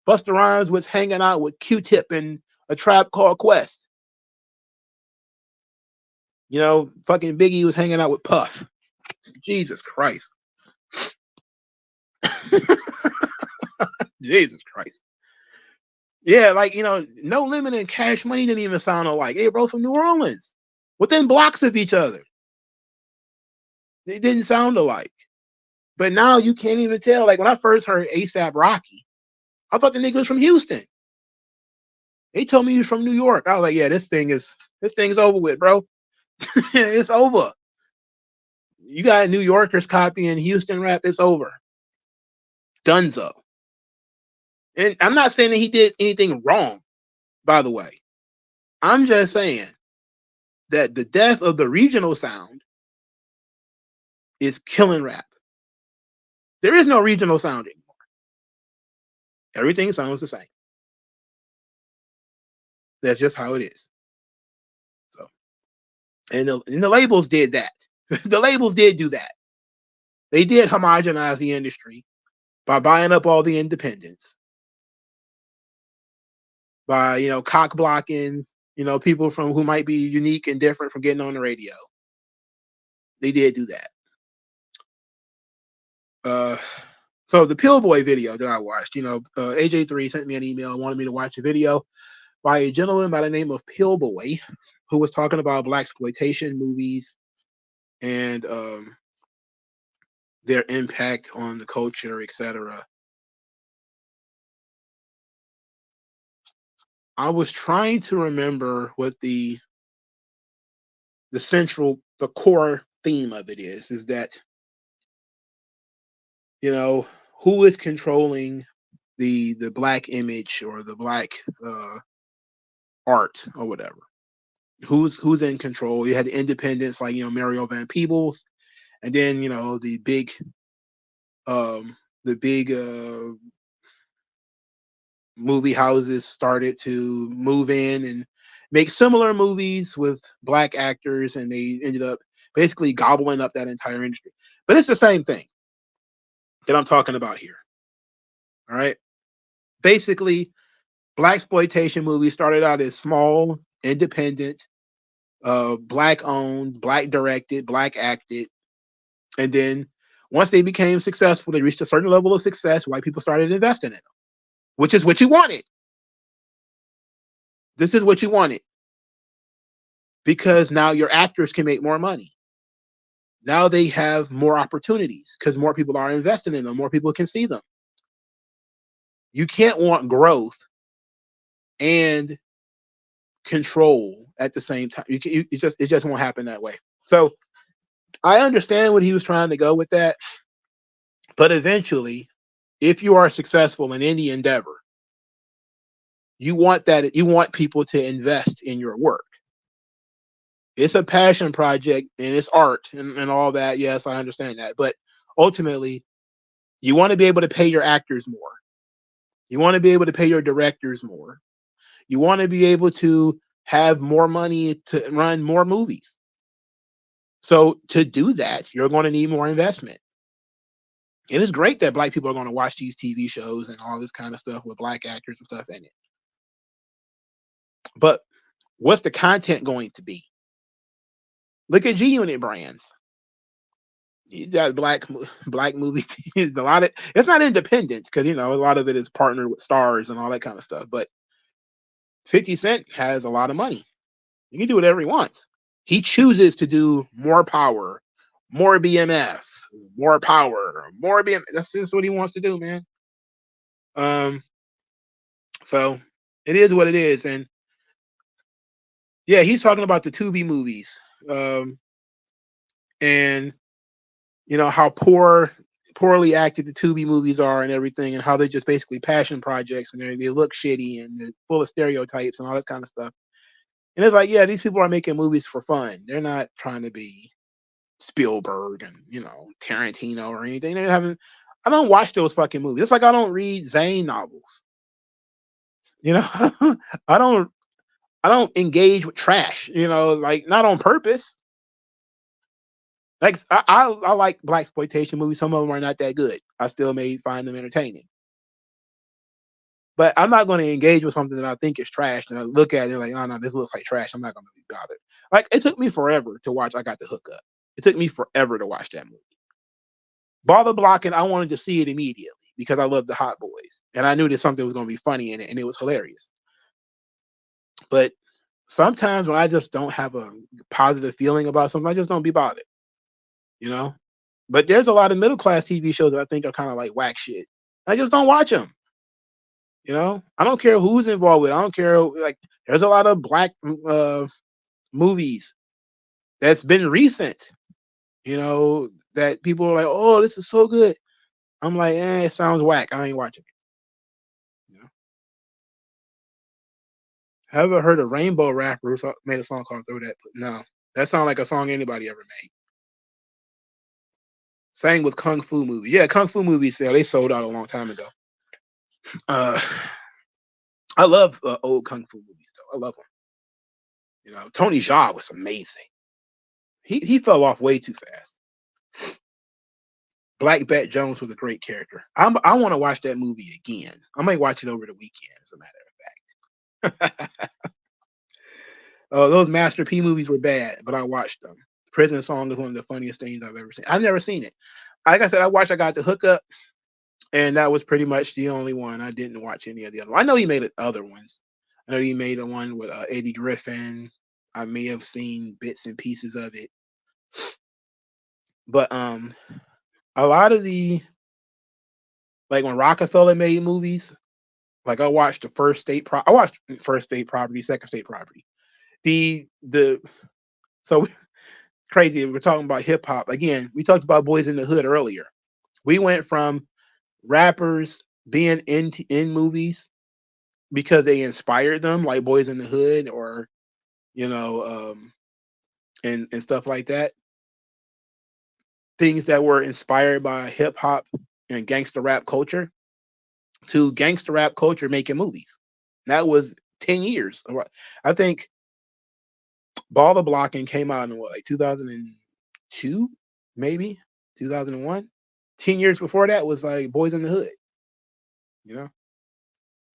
Busta Rhymes was hanging out with Q-Tip and A Tribe Called Quest. You know, fucking Biggie was hanging out with Puff. Jesus Christ. Jesus Christ. Yeah, like, you know, No Limit and Cash Money didn't even sound alike. They were both from New Orleans, within blocks of each other. They didn't sound alike. But now you can't even tell. Like when I first heard ASAP Rocky, I thought the nigga was from Houston. They told me he was from New York. I was like, yeah, this thing is over with, bro. It's over. You got New Yorkers copying Houston rap, it's over. Dunzo. And I'm not saying that he did anything wrong, by the way. I'm just saying that the death of the regional sound is killing rap. There is no regional sound anymore. Everything sounds the same. That's just how it is. So, and the labels did that. The labels did do that. They did homogenize the industry by buying up all the independents, by, you know, cock blocking, you know, people from who might be unique and different from getting on the radio. They did do that. So the Pillboy video that I watched, you know, AJ3 sent me an email, wanted me to watch a video by a gentleman by the name of Pillboy, who was talking about blaxploitation movies and their impact on the culture, etc. I was trying to remember what the core theme of it is that, you know, who is controlling the black image or the black art or whatever. Who's in control? You had the independents like, you know, Mario Van Peebles, and then, you know, um the big movie houses started to move in and make similar movies with black actors, and they ended up basically gobbling up that entire industry. But it's the same thing that I'm talking about here. All right. Basically, black exploitation movies started out as small, independent, black owned, black directed, black acted, and then once they became successful, they reached a certain level of success. White people started investing in them, which is what you wanted. This is what you wanted, because now your actors can make more money. Now they have more opportunities because more people are investing in them. More people can see them. You can't want growth and control at the same time. It just won't happen that way. So I understand what he was trying to go with that, but eventually, if you are successful in any endeavor, you want people to invest in your work. It's a passion project and it's art and all that. Yes, I understand that. But ultimately, you want to be able to pay your actors more. You want to be able to pay your directors more. You want to be able to have more money to run more movies. So to do that, you're going to need more investment. It is great that black people are going to watch these TV shows and all this kind of stuff with black actors and stuff in it. But what's the content going to be? Look at G Unit Brands. You got black movies. A lot of it's not independent because, you know, a lot of it is partnered with stars and all that kind of stuff. But 50 Cent has a lot of money. He can do whatever he wants. He chooses to do more power, more BMF, more power, more BMF. That's just what he wants to do, man. So it is what it is. And yeah, he's talking about the Tubi movies. And you know how poorly acted the Tubi movies are and everything, and how they're just basically passion projects, and they look shitty and they're full of stereotypes and all that kind of stuff. And it's like, yeah, these people are making movies for fun. They're not trying to be Spielberg and, you know, Tarantino or anything. They haven't. I don't watch those fucking movies. It's like I don't read Zane novels. You know, I don't. I don't engage with trash. You know, like not on purpose. Like I like black exploitation movies. Some of them are not that good. I still may find them entertaining. But I'm not going to engage with something that I think is trash. And I look at it like, oh no, this looks like trash. I'm not going to be bothered. Like it took me forever to watch I Got the Hook Up. It took me forever to watch that movie. Bother blocking, I wanted to see it immediately because I love the Hot Boys. And I knew that something was going to be funny in it, and it was hilarious. But sometimes when I just don't have a positive feeling about something, I just don't be bothered. You know? But there's a lot of middle class TV shows that I think are kind of like whack shit. I just don't watch them. You know, I don't care who's involved with it. I don't care. Like, there's a lot of black movies that's been recent. You know, that people are like, "Oh, this is so good." I'm like, it sounds whack. I ain't watching it. You know? Have you ever heard a Rainbow rapper who made a song called "Throw That"? No, that sounds like a song anybody ever made. Same with Kung Fu movies. Yeah, Kung Fu movies, yeah, they sold out a long time ago. Uh, I love old Kung Fu movies though. I love them. You know, Tony Jaa was amazing. He fell off way too fast. Black Bat Jones was a great character. I want to watch that movie again. I might watch it over the weekend, as a matter of fact. Those Master P movies were bad, but I watched them. Prison Song is one of the funniest things I've ever seen. I've never seen it. Like I said, I Got the Hook Up, and that was pretty much the only one. I didn't watch any of the other ones. I know he made other ones. I know he made a one with Eddie Griffin. I may have seen bits and pieces of it. But a lot of the, like when Rockefeller made movies, like I watched First State Property, Second State Property. The so crazy. We're talking about hip hop again. We talked about Boys in the Hood earlier. We went from rappers being in movies because they inspired them, like Boys in the Hood, or you know, and stuff like that. Things that were inspired by hip hop and gangster rap culture, to gangster rap culture making movies. That was 10 years. I think Baller Blocking came out in what, like 2002, maybe 2001. 10 years before that was like Boys in the Hood. You know,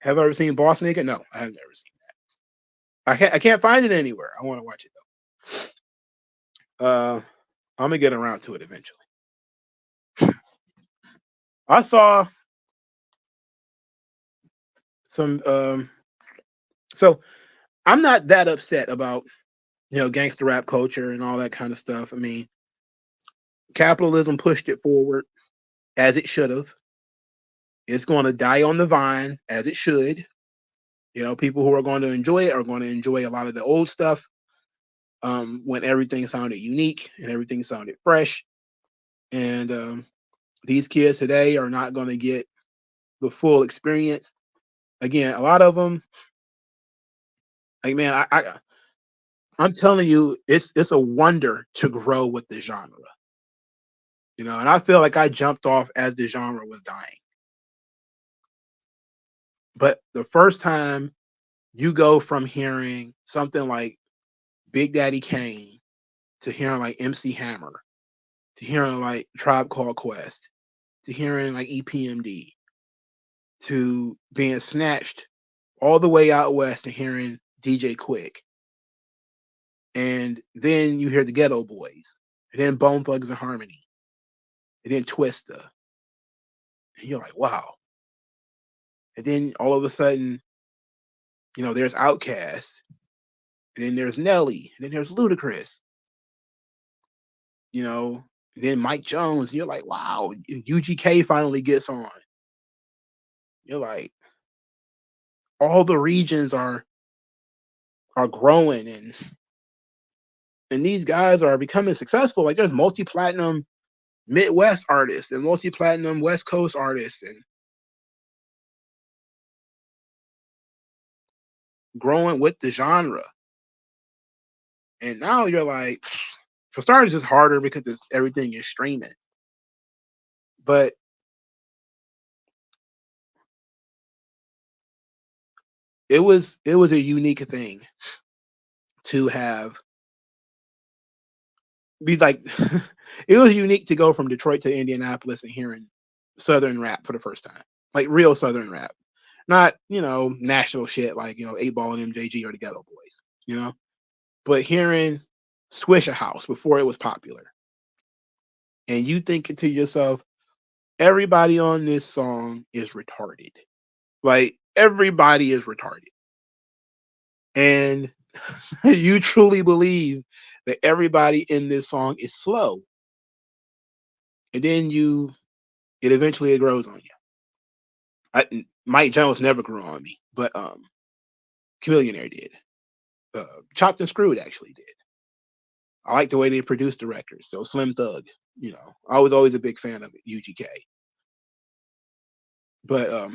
have I ever seen Boss Nigga? No, I have never seen that. I can't find it anywhere. I want to watch it though. I'm gonna get around to it eventually. I saw some. So I'm not that upset about gangster rap culture and all that kind of stuff. I mean, capitalism pushed it forward as it should have. It's going to die on the vine as it should. People who are going to enjoy it are going to enjoy a lot of the old stuff, when everything sounded unique and everything sounded fresh. And these kids today are not going to get the full experience. Again, a lot of them, like, man, I'm telling you, it's a wonder to grow with the genre. And I feel like I jumped off as the genre was dying. But the first time you go from hearing something like Big Daddy Kane to hearing like MC Hammer, to hearing like Tribe Called Quest, to hearing like EPMD, to being snatched all the way out west to hearing DJ Quick. And then you hear the Ghetto Boys, and then Bone Thugs and Harmony, and then Twista. And you're like, wow. And then all of a sudden, there's Outkast, and then there's Nelly, and then there's Ludacris, then Mike Jones. And you're like, wow, UGK finally gets on. You're like, all the regions are growing, and these guys are becoming successful. Like, there's multi-platinum Midwest artists and multi-platinum West Coast artists, and growing with the genre. And now you're like, for starters, it's harder because everything is streaming. But it was a unique thing to be like it was unique to go from Detroit to Indianapolis and hearing Southern rap for the first time, like real Southern rap, not national shit like 8 Ball and MJG or the Ghetto Boys, but hearing Swishahouse before it was popular, and you thinking to yourself, everybody on this song is retarded, like everybody is retarded, and you truly believe that everybody in this song is slow, and then it eventually grows on you. Mike Jones never grew on me, but Chameleonaire did. Chopped and Screwed actually did. I like the way they produced the records. So Slim Thug, I was always a big fan of it, UGK. But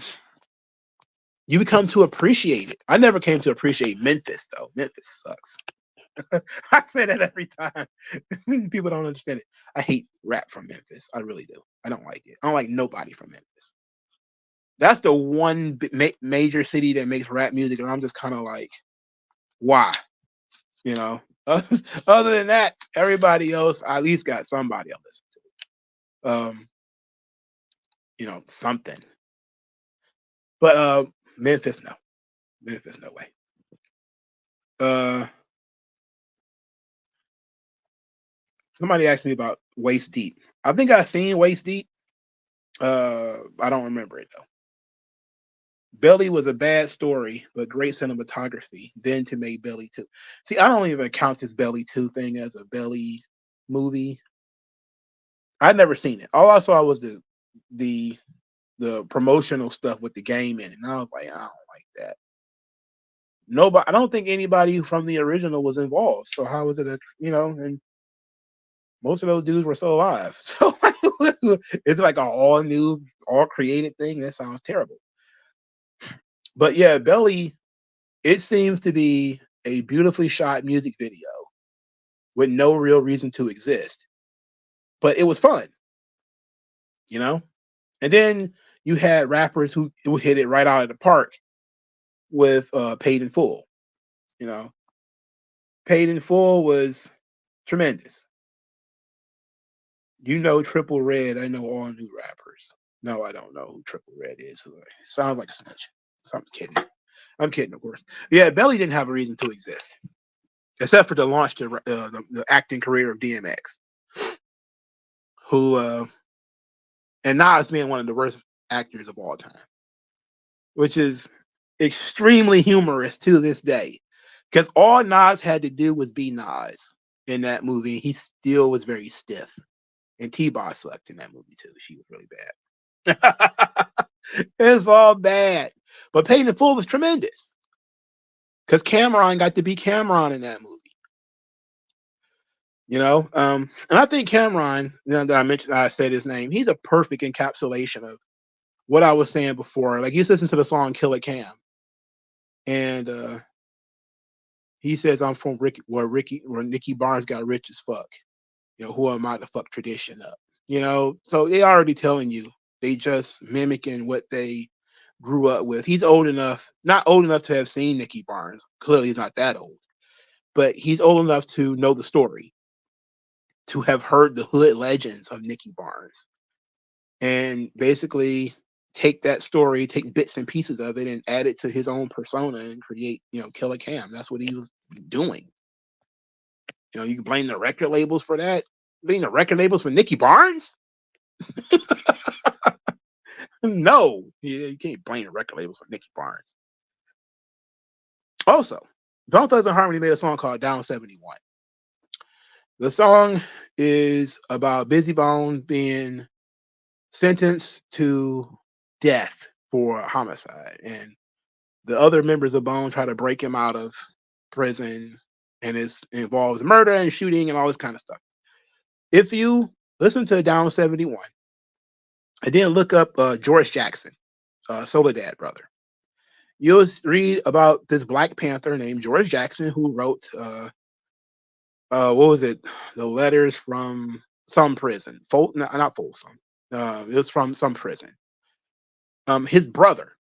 you become to appreciate it. I never came to appreciate Memphis though. Memphis sucks. I say that every time. People don't understand it. I hate rap from Memphis. I really do. I don't like it. I don't like nobody from Memphis. That's the one major city that makes rap music, and I'm just kind of like, why? Other than that, everybody else, I at least got somebody I listen to. Something. But Memphis, no. Memphis, no way. Somebody asked me about Waist Deep. I think I've seen Waist Deep. I don't remember it though. Belly was a bad story, but great cinematography. Then to make Belly 2. See, I don't even count this Belly 2 thing as a Belly movie. I'd never seen it. All I saw was the promotional stuff with the game in it, and I was like, I don't like that. Nobody, I don't think anybody from the original was involved. So how was it and most of those dudes were still alive. So it's like an all new, all created thing. That sounds terrible. But yeah, Belly, it seems to be a beautifully shot music video with no real reason to exist. But it was fun, you know? And then you had rappers who hit it right out of the park with Paid in Full. You know, Paid in Full was tremendous. You know Triple Red. I know all new rappers. No, I don't know who Triple Red is. Who sounds like a snitch. So I'm kidding. I'm kidding, of course. Yeah, Belly didn't have a reason to exist, except for to launch the acting career of DMX, who and Nas being one of the worst actors of all time, which is extremely humorous to this day, because all Nas had to do was be Nas in that movie. He still was very stiff. And T-Boss sucked in that movie too. She was really bad. It's all bad. But Paid in Full was tremendous. Because Cameron got to be Cameron in that movie. And I think Cameron, that I said his name, he's a perfect encapsulation of what I was saying before. Like, you listen to the song Killer Cam. And he says, I'm from where Nicky Barnes got rich as fuck. Who am I to fuck tradition up? So they already telling you, they just mimicking what they grew up with. He's not old enough to have seen Nicky Barnes. Clearly he's not that old, but he's old enough to know the story, to have heard the hood legends of Nicky Barnes, and basically take that story, take bits and pieces of it, and add it to his own persona and create, Killer Cam. That's what he was doing. You can blame the record labels for that. Blame the record labels for Nicky Barnes? No, you can't blame the record labels for Nicky Barnes. Also, Bone Thugs and Harmony made a song called Down 71. The song is about Busy Bone being sentenced to death for homicide, and the other members of Bone try to break him out of prison, and it involves murder and shooting and all this kind of stuff. If you listen to Down 71, and then look up George Jackson, Soledad brother, you'll read about this Black Panther named George Jackson who wrote, what was it? The letters from some prison. Not Folsom. It was from some prison. His brother,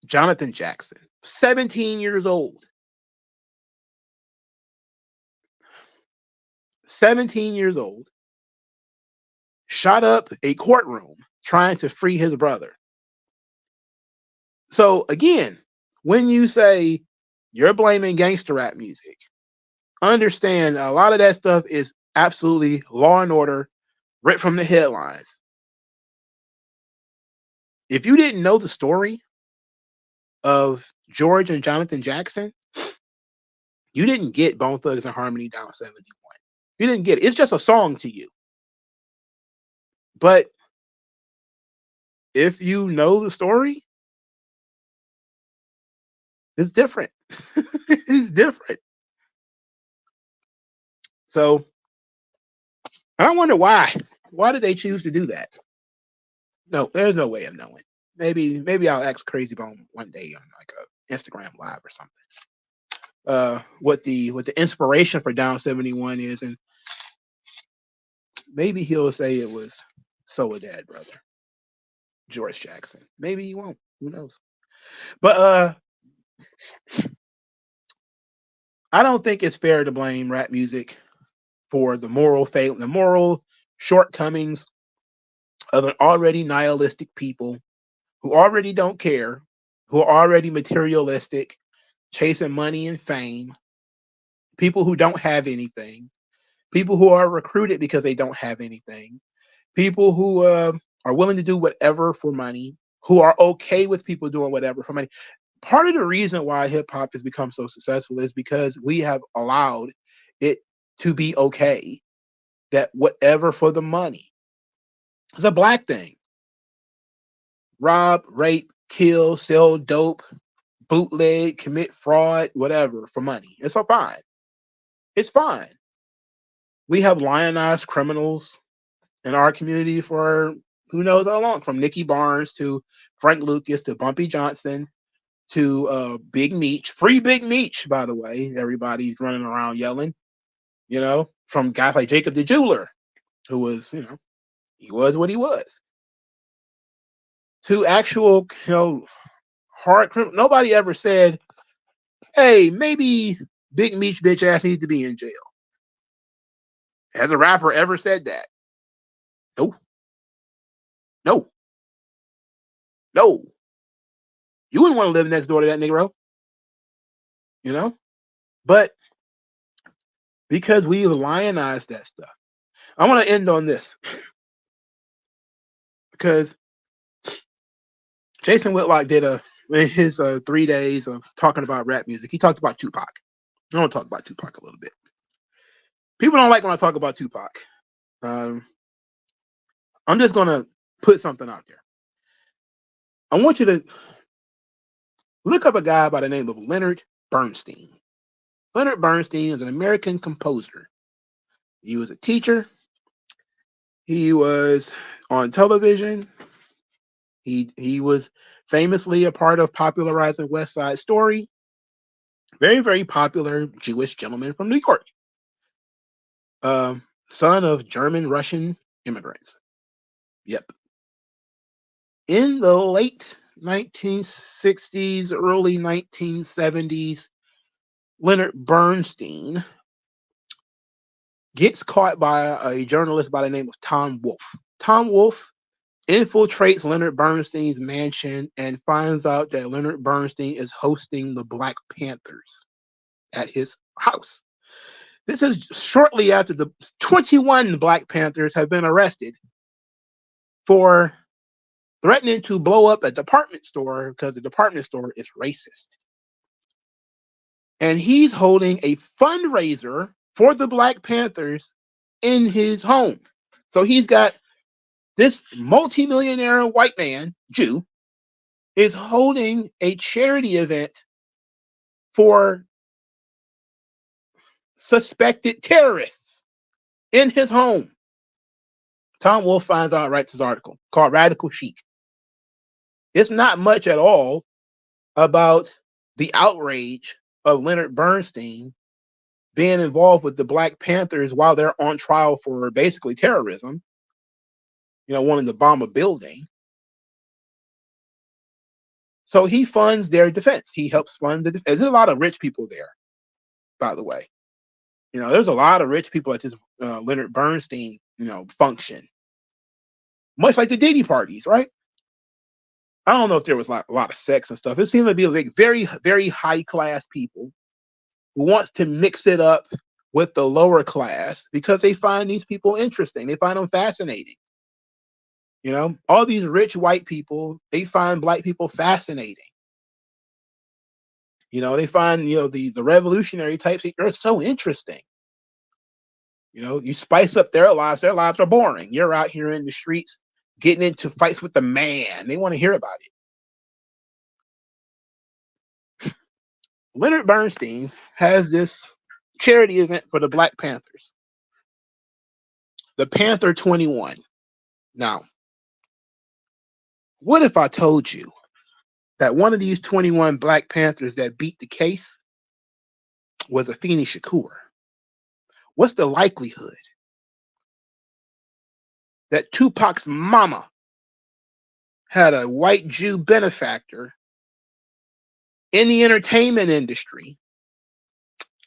Jonathan Jackson, 17 years old. 17 years old, shot up a courtroom trying to free his brother. So again, when you say you're blaming gangster rap music, understand a lot of that stuff is absolutely Law and Order, right from the headlines. If you didn't know the story of George and Jonathan Jackson, you didn't get Bone Thugs and Harmony Down 71. You didn't get it. It's just a song to you. But if you know the story, it's different. It's different. So I wonder why. Why did they choose to do that? No, there's no way of knowing. Maybe I'll ask Crazy Bone one day on like a Instagram live or something. What the inspiration for Down 71 is, and maybe he'll say it was Soledad brother, George Jackson. Maybe he won't. Who knows? But I don't think it's fair to blame rap music for the moral shortcomings of an already nihilistic people who already don't care, who are already materialistic, chasing money and fame, people who don't have anything, people who are recruited because they don't have anything, people who are willing to do whatever for money, who are okay with people doing whatever for money. Part of the reason why hip hop has become so successful is because we have allowed it to be okay that whatever for the money. It's a black thing. Rob, rape, kill, sell dope, bootleg, commit fraud, whatever for money. It's all fine. It's fine. We have lionized criminals in our community for who knows how long, from Nicky Barnes to Frank Lucas to Bumpy Johnson to Big Meech. Free Big Meech, by the way. Everybody's running around yelling, from guys like Jacob the Jeweler, who was, he was what he was, to actual, hard criminal. Nobody ever said, hey, maybe Big Meech bitch ass needs to be in jail. Has a rapper ever said that? No. No. No. You wouldn't want to live next door to that Negro. But because we've lionized that stuff. I want to end on this. Because Jason Whitlock did his 3 days of talking about rap music. He talked about Tupac. I want to talk about Tupac a little bit. People don't like when I talk about Tupac. I'm just going to put something out there. I want you to look up a guy by the name of Leonard Bernstein. Leonard Bernstein is an American composer. He was a teacher. He was on television. He was famously a part of popularizing West Side Story. Very, very popular Jewish gentleman from New York. Son of German Russian immigrants. Yep. In the late 1960s, early 1970s, Leonard Bernstein gets caught by a journalist by the name of Tom Wolfe. Tom Wolfe infiltrates Leonard Bernstein's mansion and finds out that Leonard Bernstein is hosting the Black Panthers at his house. This is shortly after the 21 Black Panthers have been arrested for threatening to blow up a department store because the department store is racist. And he's holding a fundraiser for the Black Panthers in his home. So he's got this multimillionaire white man, Jew, is holding a charity event for suspected terrorists in his home. Tom Wolfe finds out, writes his article called Radical Chic. It's not much at all about the outrage of Leonard Bernstein being involved with the Black Panthers while they're on trial for basically terrorism, wanting to bomb a building. So he funds their defense. He helps fund the defense. There's a lot of rich people there, by the way. There's a lot of rich people at this Leonard Bernstein, function. Much like the Diddy parties, right? I don't know if there was a lot of sex and stuff. It seemed to be like very, very high class people who wants to mix it up with the lower class because they find these people interesting. They find them fascinating. All these rich white people, they find Black people fascinating. They find, the revolutionary types, they're so interesting. You spice up their lives are boring. You're out here in the streets getting into fights with the man. They want to hear about it. Leonard Bernstein has this charity event for the Black Panthers, the Panther 21. Now, what if I told you that one of these 21 Black Panthers that beat the case was Afeni Shakur? What's the likelihood that Tupac's mama had a white Jew benefactor in the entertainment industry,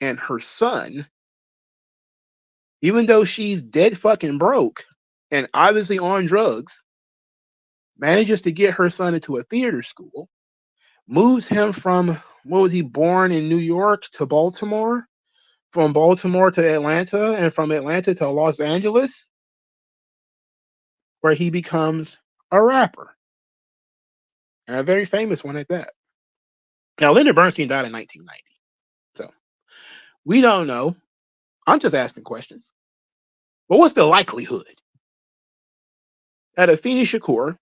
and her son, even though she's dead fucking broke and obviously on drugs, manages to get her son into a theater school, moves him from, was he born in New York to Baltimore, from Baltimore to Atlanta, and from Atlanta to Los Angeles, where he becomes a rapper, and a very famous one at that. Now, Leonard Bernstein died in 1990, so we don't know. I'm just asking questions. But what's the likelihood that Afeni Shakur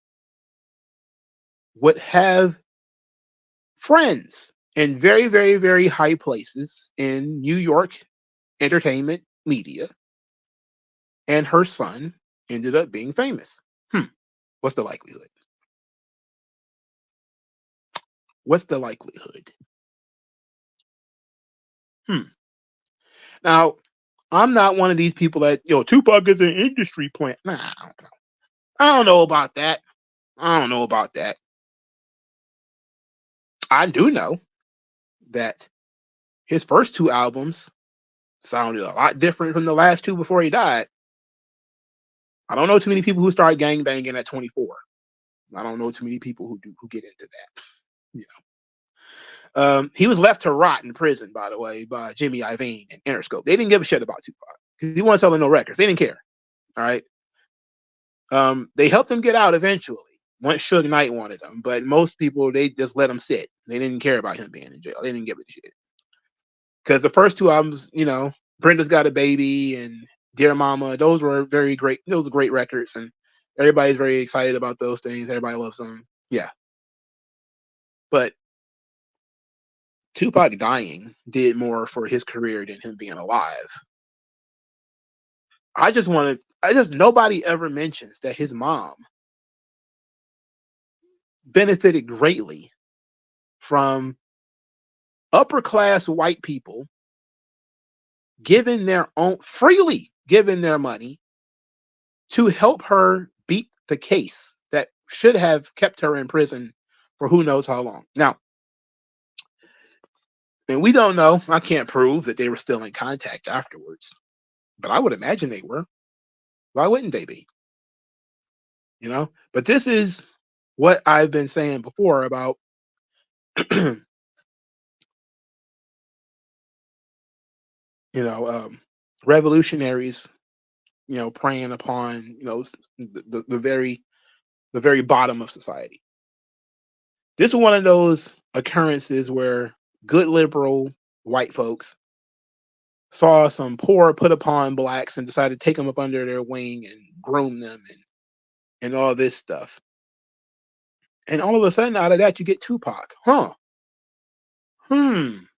would have friends in very, very, very high places in New York entertainment media, and her son ended up being famous. What's the likelihood? What's the likelihood? Now, I'm not one of these people that, Tupac is an industry plant. Nah, I don't know about that. I don't know about that. I do know that his first two albums sounded a lot different from the last two before he died. I don't know too many people who start gangbanging at 24. I don't know too many people who get into that. He was left to rot in prison, by the way, by Jimmy Iovine and Interscope. They didn't give a shit about Tupac because he wasn't selling no records. They didn't care. All right. They helped him get out eventually once Suge Knight wanted him, but most people, they just let him sit. They didn't care about him being in jail. They didn't give a shit. Because the first two albums, Brenda's Got a Baby and Dear Mama, those were very great. Those were great records, and everybody's very excited about those things. Everybody loves them. Yeah. But Tupac dying did more for his career than him being alive. Nobody ever mentions that his mom benefited greatly from upper class white people freely giving their money to help her beat the case that should have kept her in prison for who knows how long. Now, and we don't know, I can't prove that they were still in contact afterwards, but I would imagine they were. Why wouldn't they be? But this is what I've been saying before about revolutionaries, preying upon, the very bottom of society. This is one of those occurrences where good liberal white folks saw some poor put upon blacks and decided to take them up under their wing and groom them and all this stuff. And all of a sudden, out of that, you get Tupac. I'm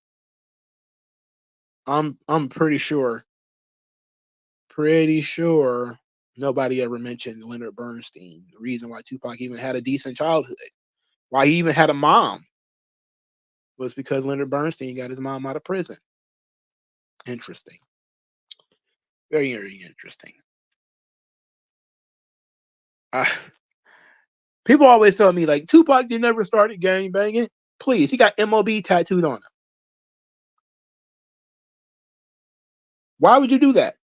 pretty sure nobody ever mentioned Leonard Bernstein. The reason why Tupac even had a decent childhood, why he even had a mom, was because Leonard Bernstein got his mom out of prison. Interesting. Very, very interesting. People always tell me, like, Tupac did never started gang banging. Please, he got MOB tattooed on him. Why would you do that?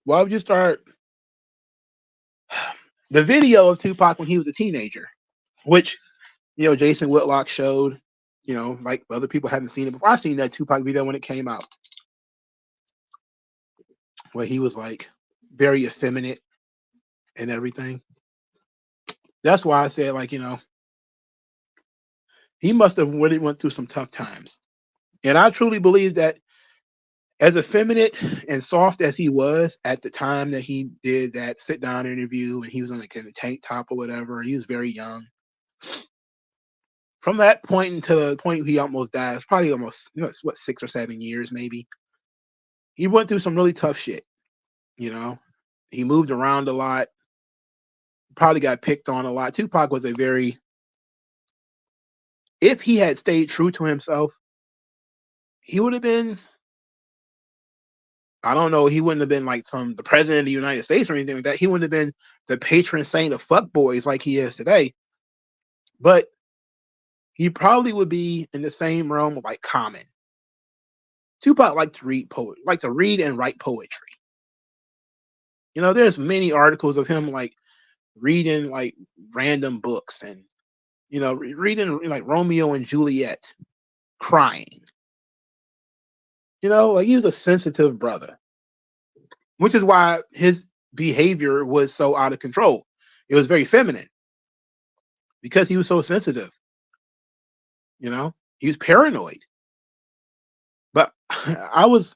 Why would you start the video of Tupac when he was a teenager, which, Jason Whitlock showed, like other people haven't seen it before. I seen that Tupac video when it came out, where he was like very effeminate and everything. That's why I said, like, he must have really went through some tough times. And I truly believe that as effeminate and soft as he was at the time that he did that sit down interview and he was on like a tank top or whatever, he was very young. From that point until the point he almost died, it's probably almost 6 or 7 years maybe. He went through some really tough shit. He moved around a lot. Probably got picked on a lot. Tupac was if he had stayed true to himself, he would have been, I don't know, he wouldn't have been like the president of the United States or anything like that. He wouldn't have been the patron saint of fuckboys like he is today. But he probably would be in the same realm of like Common. Tupac liked to read and write poetry. There's many articles of him like reading like random books and reading like Romeo and Juliet, crying. Like he was a sensitive brother, which is why his behavior was so out of control. It was very feminine because he was so sensitive. He was paranoid. But I was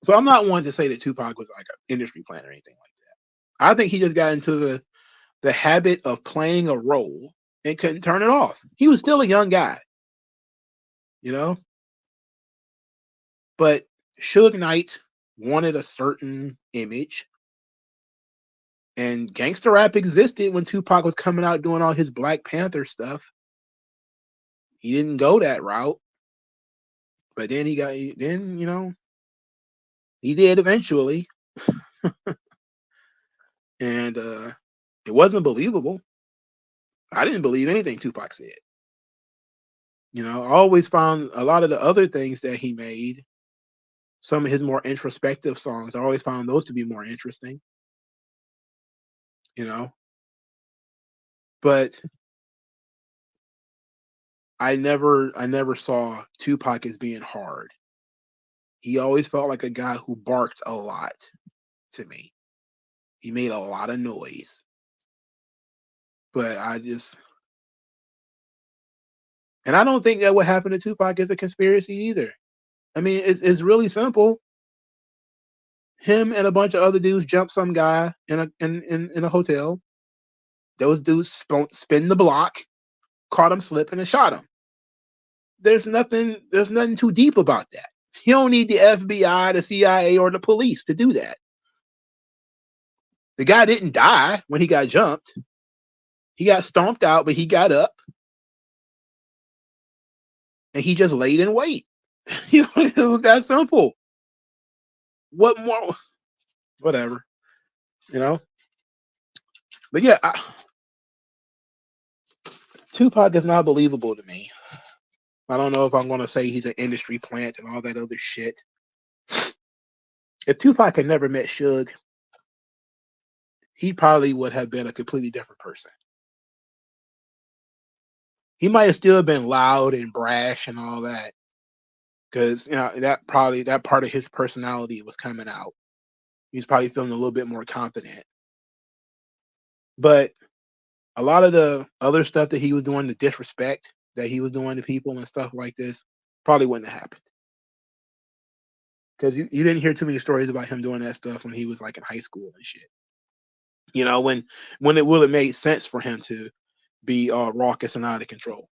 So I'm not one to say that Tupac was like an industry plant or anything like that. I think he just got into the habit of playing a role and couldn't turn it off. He was still a young guy, you know? But Suge Knight wanted a certain image, and gangster rap existed when Tupac was coming out doing all his Black Panther stuff. He didn't go that route, but then he did eventually, and it wasn't believable. I didn't believe anything Tupac said. I always found a lot of the other things that he made, some of his more introspective songs, I always found those to be more interesting, you know. But I never saw Tupac as being hard. He always felt like a guy who barked a lot to me. He made a lot of noise. But I don't think that what happened to Tupac is a conspiracy either. I mean, it's really simple. Him and a bunch of other dudes jumped some guy in a hotel. Those dudes spin the block, caught him slipping, and shot him. There's nothing too deep about that. You don't need the FBI, the CIA, or the police to do that. The guy didn't die when he got jumped. He got stomped out, but he got up and he just laid in wait. It was that simple. What more? Whatever. you know. But yeah, Tupac is not believable to me. I don't know if I'm going to say he's an industry plant and all that other shit. If Tupac had never met Suge, he probably would have been a completely different person. He might have still been loud and brash and all that, because that part of his personality was coming out. He was probably feeling a little bit more confident. But a lot of the other stuff that he was doing, the disrespect that he was doing to people and stuff like this, probably wouldn't have happened. Because you didn't hear too many stories about him doing that stuff when he was like in high school and shit. When it would have made sense for him to be raucous and out of control.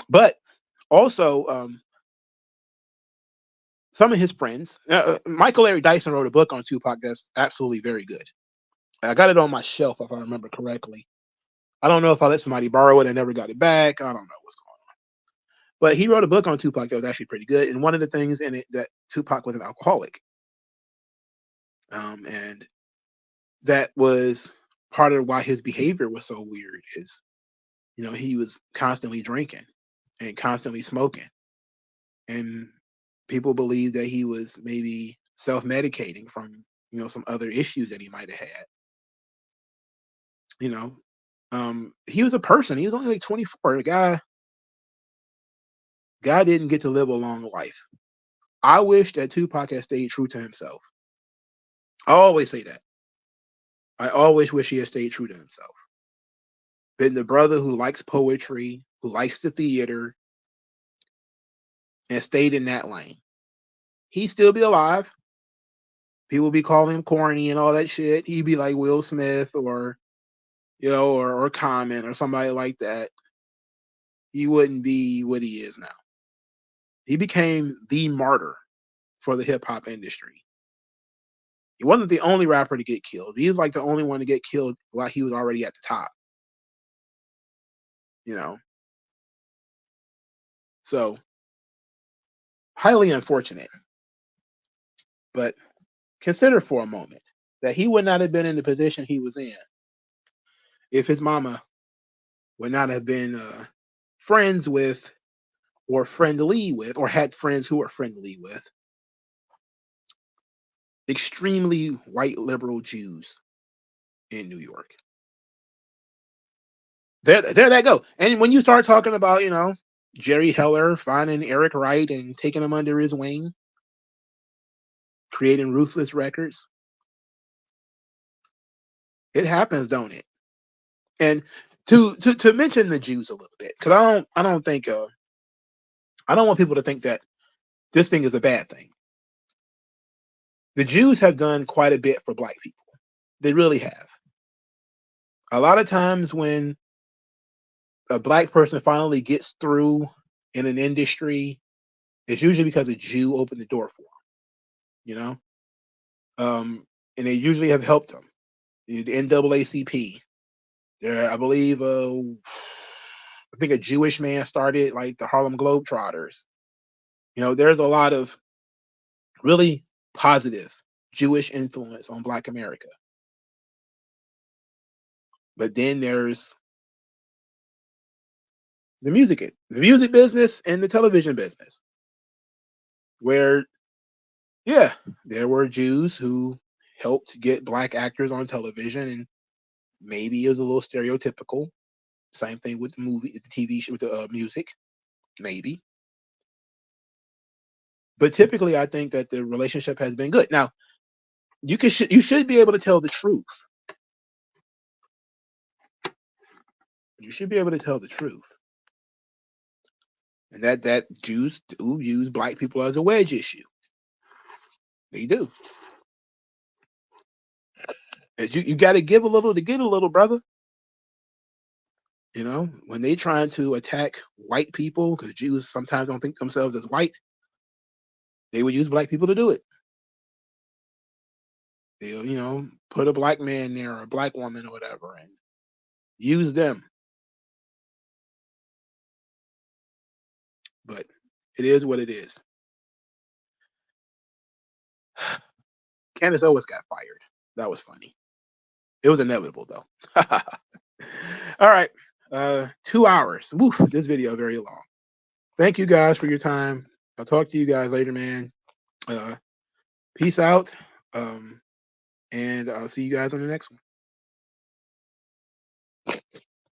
But also, some of his friends, Michael Eric Dyson wrote a book on Tupac that's absolutely very good. I got it on my shelf if I remember correctly. I don't know if I let somebody borrow it and never got it back. I don't know what's going on. But he wrote a book on Tupac that was actually pretty good. And one of the things in it, that Tupac was an alcoholic. And that was part of why his behavior was so weird, is he was constantly drinking and constantly smoking, and people believe that he was maybe self-medicating from some other issues that he might have had. He was a person. He was only like 24. The guy didn't get to live a long life. I wish that Tupac had stayed true to himself. I always say that. I always wish he had stayed true to himself. Been the brother who likes poetry, who likes the theater, and stayed in that lane. He'd still be alive. People be calling him corny and all that shit. He'd be like Will Smith or Common or somebody like that. He wouldn't be what he is now. He became the martyr for the hip hop industry. He wasn't the only rapper to get killed. He was like the only one to get killed while he was already at the top. So highly unfortunate. But consider for a moment that he would not have been in the position he was in if his mama would not have been friends with, or friendly with, or had friends who were friendly with extremely white liberal Jews in New York. There that go. And when you start talking about, Jerry Heller finding Eric Wright and taking him under his wing, creating Ruthless Records, it happens, don't it? And to mention the Jews a little bit, because I don't think I don't want people to think that this thing is a bad thing. The Jews have done quite a bit for black people. They really have. A lot of times when a black person finally gets through in an industry, it's usually because a Jew opened the door for them, you know? And they usually have helped them. The NAACP, I believe, I think a Jewish man started like the Harlem Globetrotters. There's a lot of really positive Jewish influence on Black America. But then there's the music business and the television business, where, yeah, there were Jews who helped get Black actors on television, and maybe it was a little stereotypical. Same thing with the TV show, with the music, maybe. But typically, I think that the relationship has been good. Now, you should be able to tell the truth. You should be able to tell the truth, and that Jews do use Black people as a wedge issue. They do. You got to give a little to get a little, brother. When they trying to attack white people, because Jews sometimes don't think themselves as white, they would use Black people to do it. They'll, put a Black man there or a Black woman or whatever and use them. But it is what it is. Candace Owens got fired. That was funny. It was inevitable, though. All right. 2 hours. Woof, this video very long. Thank you guys for your time. I'll talk to you guys later, man. Peace out. And I'll see you guys on the next one.